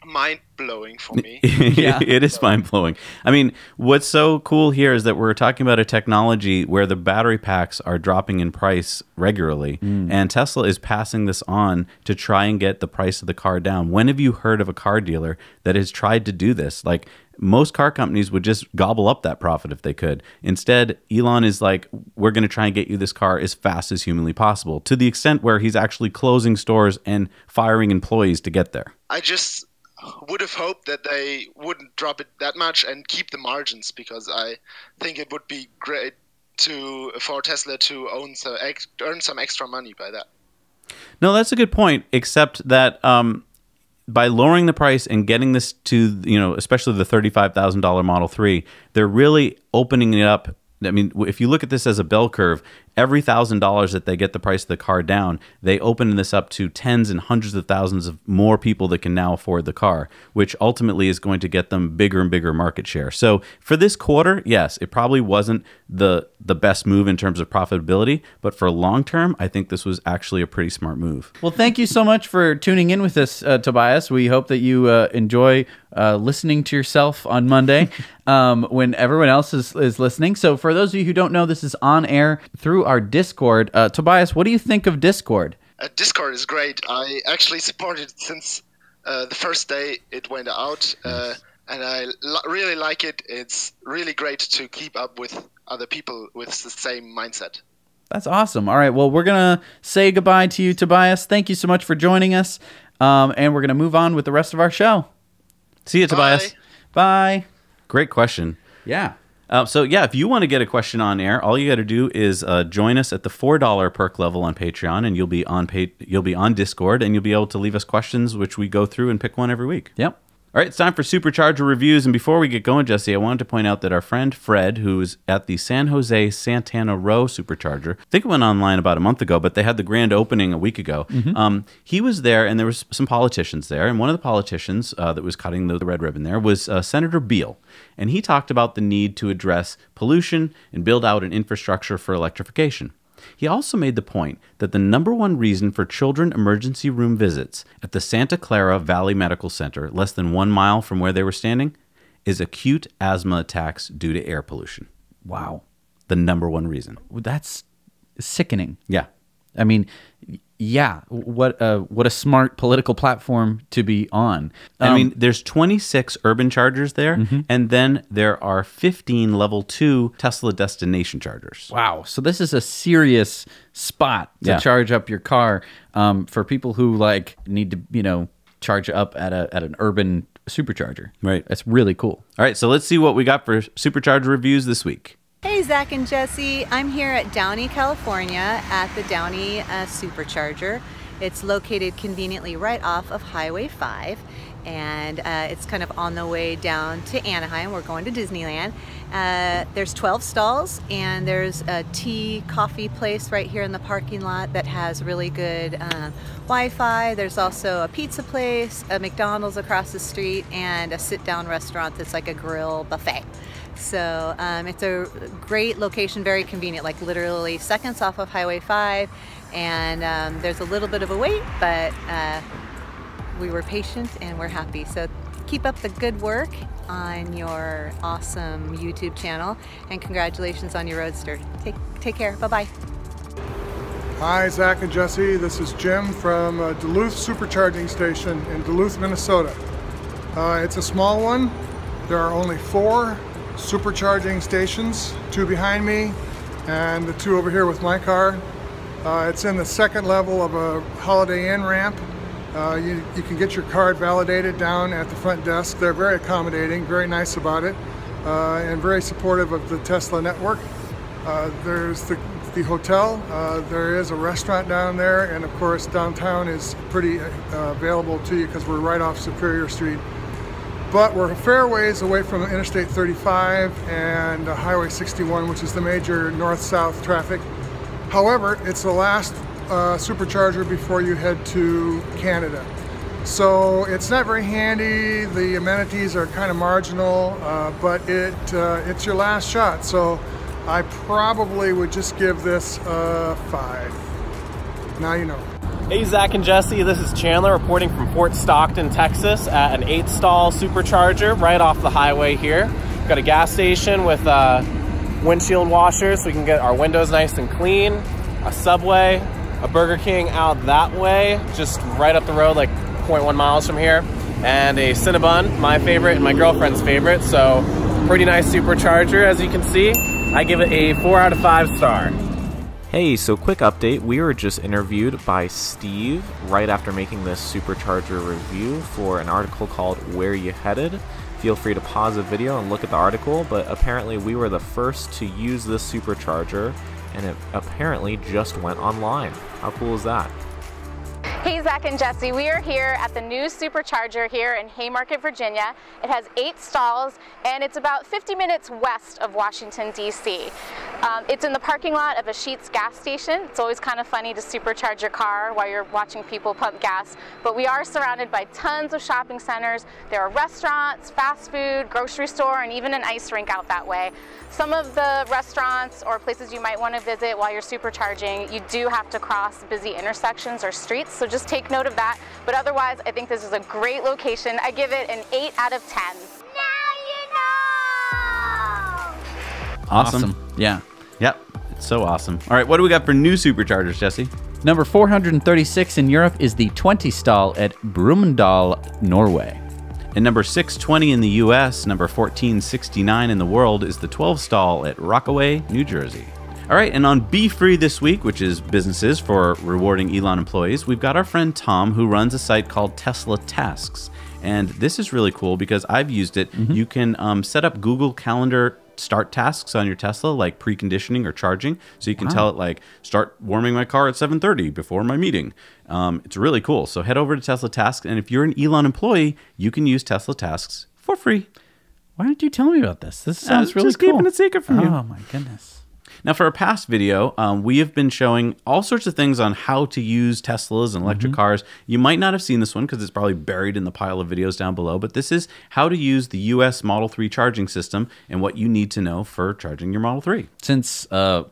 mind-blowing for me. Yeah. It is mind-blowing. I mean, what's so cool here is that we're talking about a technology where the battery packs are dropping in price regularly, and Tesla is passing this on to try and get the price of the car down. When have you heard of a car dealer that has tried to do this? Like, most car companies would just gobble up that profit if they could. Instead, Elon is like, we're going to try and get you this car as fast as humanly possible, to the extent where he's actually closing stores and firing employees to get there. I just would have hoped that they wouldn't drop it that much and keep the margins, because I think it would be great for Tesla to earn some extra money by that. No, that's a good point, except that by lowering the price and getting this to, especially the $35,000 Model 3, they're really opening it up. I mean, if you look at this as a bell curve, every $1,000 that they get the price of the car down, they open this up to tens and hundreds of thousands of more people that can now afford the car, which ultimately is going to get them bigger and bigger market share. So for this quarter, yes, it probably wasn't the best move in terms of profitability, but for long term, I think this was actually a pretty smart move. Well, thank you so much for tuning in with us, Tobias. We hope that you enjoy listening to yourself on Monday when everyone else is listening. So for those of you who don't know, this is on air through our Discord. Tobias, what do you think of Discord? Discord is great. I actually supported it since the first day it went out, and I really like it. It's really great to keep up with other people with the same mindset. That's awesome. All right, well, we're going to say goodbye to you, Tobias. Thank you so much for joining us, and we're going to move on with the rest of our show. See you, Tobias. Bye. Great question. Yeah. So yeah, if you want to get a question on air, all you got to do is join us at the $4 perk level on Patreon, and you'll be on Discord, and you'll be able to leave us questions, which we go through and pick one every week. Yep. All right, it's time for Supercharger reviews, and before we get going, Jesse, I wanted to point out that our friend Fred, who's at the San Jose Santana Row Supercharger, I think it went online about a month ago, but they had the grand opening a week ago. He was there, and there was some politicians there, and one of the politicians that was cutting the red ribbon there was Senator Beale, and he talked about the need to address pollution and build out an infrastructure for electrification. He also made the point that the #1 reason for children emergency room visits at the Santa Clara Valley Medical Center, less than 1 mile from where they were standing, is acute asthma attacks due to air pollution. Wow. The #1 reason. That's sickening. Yeah. I mean, yeah, what a smart political platform to be on. I mean, there's 26 urban chargers there, and then there are 15 level 2 Tesla destination chargers. Wow. So this is a serious spot to charge up your car for people who need to, charge up at an urban supercharger. Right. That's really cool. All right, so let's see what we got for Supercharger reviews this week. Hey, Zach and Jesse. I'm here at Downey, California at the Downey Supercharger. It's located conveniently right off of Highway 5, and it's kind of on the way down to Anaheim. We're going to Disneyland. There's 12 stalls, and there's a tea coffee place right here in the parking lot that has really good Wi-Fi. There's also a pizza place, a McDonald's across the street, and a sit-down restaurant that's like a grill buffet. So it's a great location, very convenient, like literally seconds off of Highway 5, and there's a little bit of a wait, but we were patient and we're happy. So keep up the good work on your awesome YouTube channel, and congratulations on your Roadster. Take care. Bye-bye. Hi, Zach and Jesse. This is Jim from Duluth Supercharging Station in Duluth, Minnesota. It's a small one. There are only 4 supercharging stations, 2 behind me and the 2 over here with my car. It's in the 2nd level of a Holiday Inn ramp. You can get your card validated down at the front desk. They're very accommodating, very nice about it, and very supportive of the Tesla network. There's the hotel, there is a restaurant down there, and of course downtown is pretty available to you because we're right off Superior Street. But we're a fair ways away from Interstate 35 and Highway 61, which is the major north-south traffic. However, it's the last supercharger before you head to Canada. So it's not very handy, the amenities are kind of marginal, but it's your last shot. So I probably would just give this a 5. Now you know. Hey Zach and Jesse, this is Chandler reporting from Fort Stockton, Texas at an 8-stall supercharger right off the highway here. Got a gas station with windshield washers so we can get our windows nice and clean, a Subway, a Burger King out that way, just right up the road, like 0.1 miles from here, and a Cinnabon, my favorite and my girlfriend's favorite, so pretty nice supercharger as you can see. I give it a 4 out of 5 star. Hey, so quick update. We were just interviewed by Steve right after making this supercharger review for an article called Where You Headed. Feel free to pause the video and look at the article, but apparently we were the first to use this supercharger, and it apparently just went online. How cool is that? Hey Zach and Jesse, we are here at the new Supercharger here in Haymarket, Virginia. It has 8 stalls and it's about 50 minutes west of Washington, D.C. It's in the parking lot of a Sheetz gas station. It's always kind of funny to supercharge your car while you're watching people pump gas, but we are surrounded by tons of shopping centers. There are restaurants, fast food, grocery store, and even an ice rink out that way. Some of the restaurants or places you might want to visit while you're supercharging, you do have to cross busy intersections or streets, so just take note of that. But otherwise, I think this is a great location. I give it an 8 out of 10. Awesome. Yeah. Yep. It's so awesome. All right, what do we got for new superchargers, Jesse? Number 436 in Europe is the 20 stall at Brumunddal, Norway. And number 620 in the US, number 1469 in the world is the 12 stall at Rockaway, New Jersey. All right, and on Be Free this week, which is businesses for rewarding Elon employees, we've got our friend Tom who runs a site called Tesla Tasks. And this is really cool because I've used it. You can set up Google Calendar start tasks on your Tesla, like preconditioning or charging. So you can tell it like, start warming my car at 7:30 before my meeting. It's really cool. So head over to Tesla Tasks. And if you're an Elon employee, you can use Tesla Tasks for free. Why didn't you tell me about this? This sounds really just cool. Keeping it secret from you. Oh my goodness. Now, for a past video, we have been showing all sorts of things on how to use Teslas and electric cars. You might not have seen this one because it's probably buried in the pile of videos down below, but this is how to use the US Model 3 charging system and what you need to know for charging your Model 3. Since I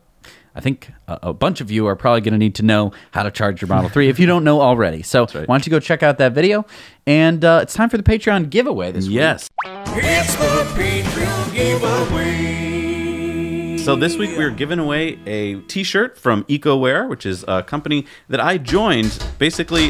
think a bunch of you are probably going to need to know how to charge your Model 3 if you don't know already. So why don't you go check out that video? And it's time for the Patreon giveaway this week. Yes. It's the Patreon giveaway. So this week we're giving away a t-shirt from EcoWear, which is a company that I joined. Basically,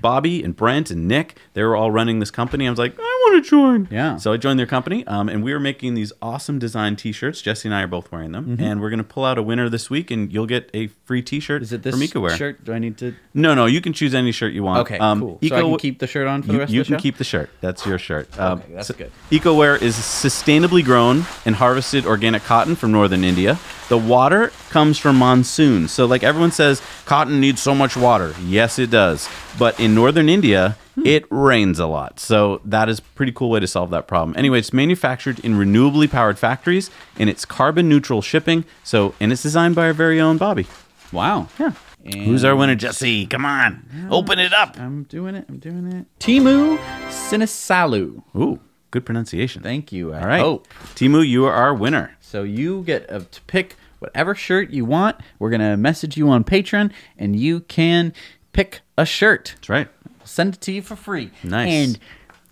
Bobby and Brent and Nick, they were all running this company. I was like, I want to join. Yeah. So I joined their company, and we are making these awesome design t-shirts. Jesse and I are both wearing them, and we're going to pull out a winner this week, and you'll get a free t-shirt Is it this from EcoWear. shirt? Do I need to? No, you can choose any shirt you want. Okay, cool. So I can keep the shirt on for the rest of the You show? can keep the shirt. That's your shirt. Okay, that's good. EcoWear is sustainably grown and harvested organic cotton from northern India. The water comes from monsoon. So like everyone says, cotton needs so much water. Yes, it does. But in northern India, it rains a lot. So that is a pretty cool way to solve that problem. Anyway, it's manufactured in renewably powered factories, and it's carbon neutral shipping. And it's designed by our very own Bobby. Wow. Yeah. And Who's our winner, Jesse? Come on. Open it up. I'm doing it. Timu Sinisalu. Ooh, good pronunciation. Thank you. All right. Hope. Timu, you are our winner. So you get to pick whatever shirt you want. We're going to message you on Patreon, and you can pick a shirt. That's right. We'll send it to you for free. Nice. And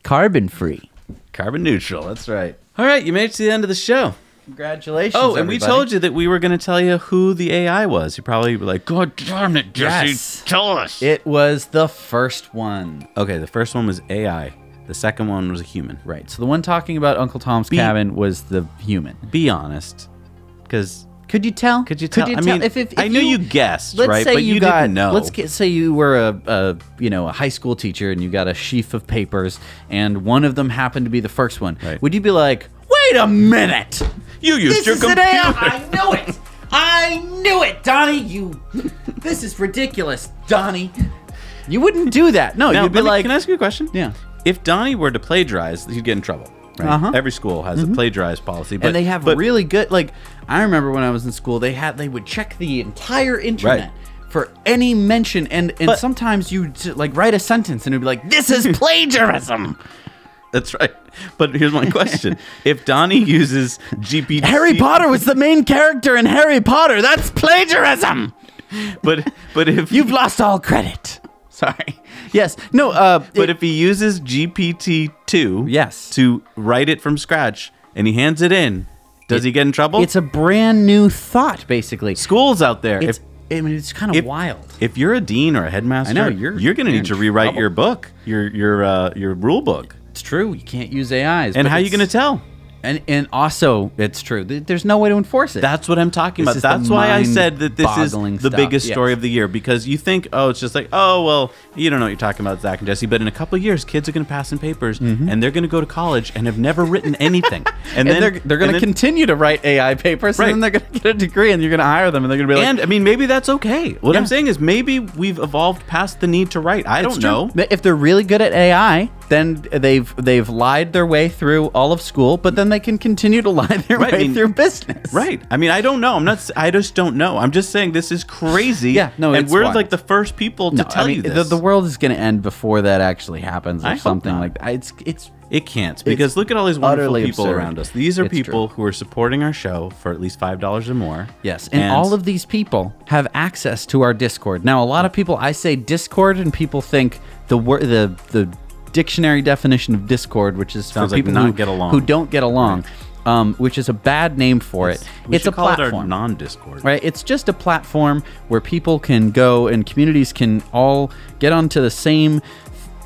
carbon free. Carbon neutral. That's right. All right, you made it to the end of the show. Congratulations, Oh, and everybody. we told you that we were going to tell you who the AI was. You probably were like, God darn it, Jesse, Yes. tell us. It was the first one. Okay, the first one was AI. The second one was a human. Right. So the one talking about Uncle Tom's cabin was the human. Be honest. Because... Could you tell? Could you tell? I mean, if I knew you guessed, let's right? Say But you didn't know. Let's say you were a high school teacher and you got a sheaf of papers and one of them happened to be the first one. Right. Would you be like, wait a minute? You used This your is an computer. AI. I knew it. I knew it, Donnie. This is ridiculous, Donnie. You wouldn't do that. No, Now, you'd be like, can I ask you a question? Yeah. If Donnie were to plagiarize, he'd get in trouble. Right? Every school has a plagiarize policy. But, and they have really good, like, I remember when I was in school, they would check the entire internet for any mention, and sometimes you like write a sentence and it'd be like, this is plagiarism. That's right. But here's my question. If Donnie uses GPT... Harry Potter was the main character in Harry Potter. That's plagiarism. but if You've lost all credit. Sorry. Yes. No. But if he uses GPT-2, yes, to write it from scratch, and he hands it in, does he get in trouble? It's a brand new thought, basically. Schools out there. It's kind of wild. If you're a dean or a headmaster, I know, you're going to need to rewrite your book, your rule book. It's true. You can't use AIs. And how are you going to tell? And also, it's true. There's no way to enforce it. That's what I'm talking about. That's why I said that this is the biggest story of the year. Because you think, oh, it's just like, oh, well, you don't know what you're talking about, Zach and Jesse. But in a couple of years, kids are going to pass in papers, and they're going to go to college and have never written anything. And then they're going to continue to write AI papers, and then they're going to get a degree, and you're going to hire them, and they're going to be like... And, I mean, maybe that's okay. What I'm saying is maybe we've evolved past the need to write. I don't know. If they're really good at AI, then they've lied their way through all of school, but then they can continue to lie their way through business. Right. I mean, I don't know. I just don't know. I'm just saying this is crazy. Yeah, no, and we're wild. like the first people to tell you this. The world is going to end before that actually happens, or something like that. It can't, because look at all these wonderful people absurd. around us. These are It's people who are supporting our show for at least $5 or more. Yes, and all of these people have access to our Discord. Now, a lot of people, I say Discord, and people think the dictionary definition of Discord, which is Sounds for people like get along. who don't get along, which is a bad name for it. It's a platform. It our non-Discord. Right? It's just a platform where people can go and communities can all get onto the same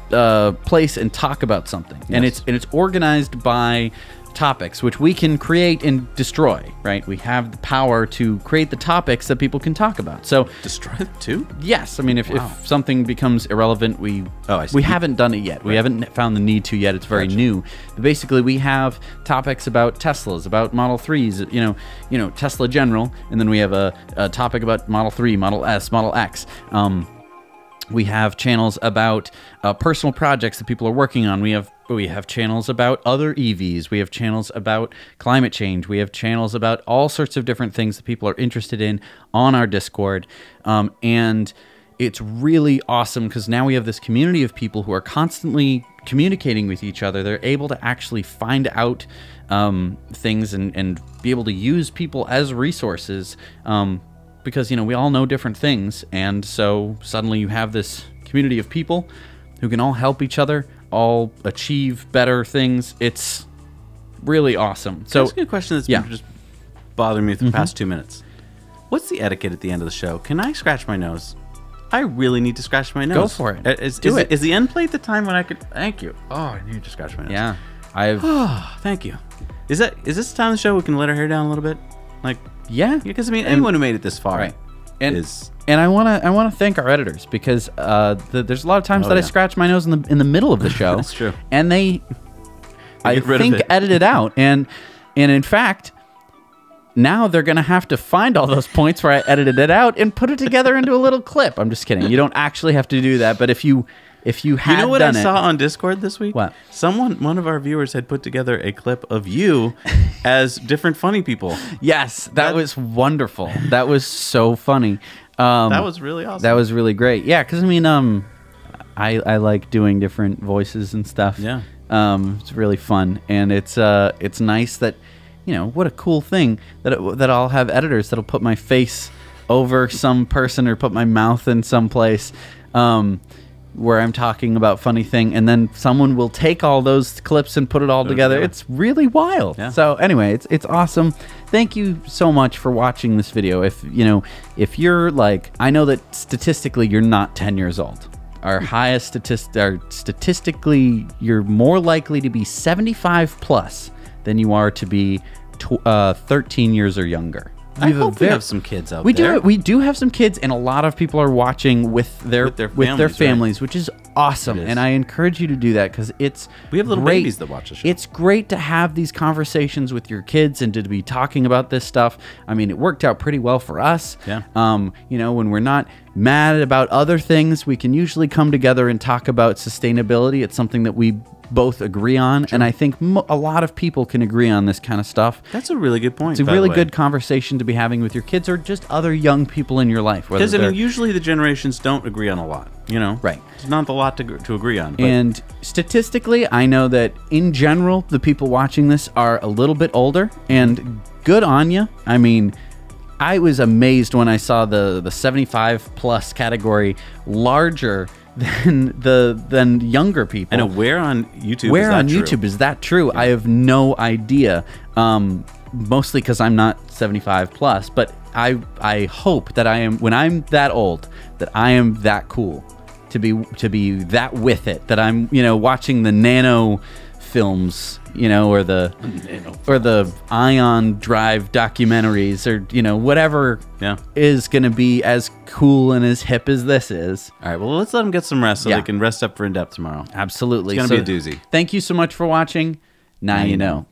place and talk about something. Yes. And it's organized by topics, which we can create and destroy, right? We have the power to create the topics that people can talk about. So destroy them too? Yes. I mean, if something becomes irrelevant, we haven't done it yet. We haven't found the need to yet. It's very new. But basically, we have topics about Teslas, about Model 3s, you know, Tesla general, and then we have a topic about Model 3, Model S, Model X. We have channels about personal projects that people are working on. We have channels about other EVs. We have channels about climate change. We have channels about all sorts of different things that people are interested in on our Discord. And it's really awesome because now we have this community of people who are constantly communicating with each other. They're able to actually find out things and be able to use people as resources. Because, you know, we all know different things, and so suddenly you have this community of people who can all help each other, all achieve better things. It's really awesome. Can I ask you a question that's been just bothering me for the past 2 minutes? What's the etiquette at the end of the show? Can I scratch my nose? I really need to scratch my nose. Go for it. Is the end plate the time when I could... Thank you. Oh, I need to scratch my nose. Yeah. Thank you. Is this the time of the show we can let our hair down a little bit? Like... Yeah, because I mean, anyone who made it this far, right? And I want to thank our editors because there's a lot of times that I scratch my nose in the middle of the show. That's true. And I think edit it out, and in fact, now they're gonna have to find all those points where I edited it out and put it together into a little clip. I'm just kidding. You don't actually have to do that, but if you had, you know what I saw on Discord this week? What? One of our viewers had put together a clip of you as different funny people. Yes, that was wonderful. That was so funny. That was really awesome. That was really great. Yeah, because I mean, I like doing different voices and stuff. Yeah. It's really fun, and it's nice that, you know, what a cool thing that I'll have editors that'll put my face over some person or put my mouth in some place. Where I'm talking about funny thing, and then someone will take all those clips and put it all together. It's really wild. Yeah. So anyway, it's awesome. Thank you so much for watching this video. If you're like, I know that statistically you're not 10 years old. Our highest statistically, you're more likely to be 75 plus than you are to be 13 years or younger. I hope we have some kids out there. We do have some kids, and a lot of people are watching with their families, which is awesome. And I encourage you to do that because we have little babies that watch the show. It's great to have these conversations with your kids and to be talking about this stuff. I mean, it worked out pretty well for us. Yeah. You know, when we're not mad about other things, we can usually come together and talk about sustainability. It's something that we both agree on, and I think a lot of people can agree on this kind of stuff. That's a really good point. It's a really good conversation to be having with your kids or just other young people in your life. Because I mean, usually the generations don't agree on a lot. You know, right? It's not a lot to agree on. But. And statistically, I know that in general, the people watching this are a little bit older, and good on you. I mean, I was amazed when I saw the 75 plus category larger than younger people. I know, where on YouTube Where is that on true? YouTube is that true? I have no idea. Mostly because I'm not 75 plus, but I hope that I am, when I'm that old, that I am that cool to be that with it, that I'm, you know, watching the nano films, you know, or the ion drive documentaries, or, you know, whatever is going to be as cool and as hip as this is. All right, well, let's let them get some rest so they can rest up for in-depth tomorrow. Absolutely. It's going to be a doozy. Thank you so much for watching. Now you know.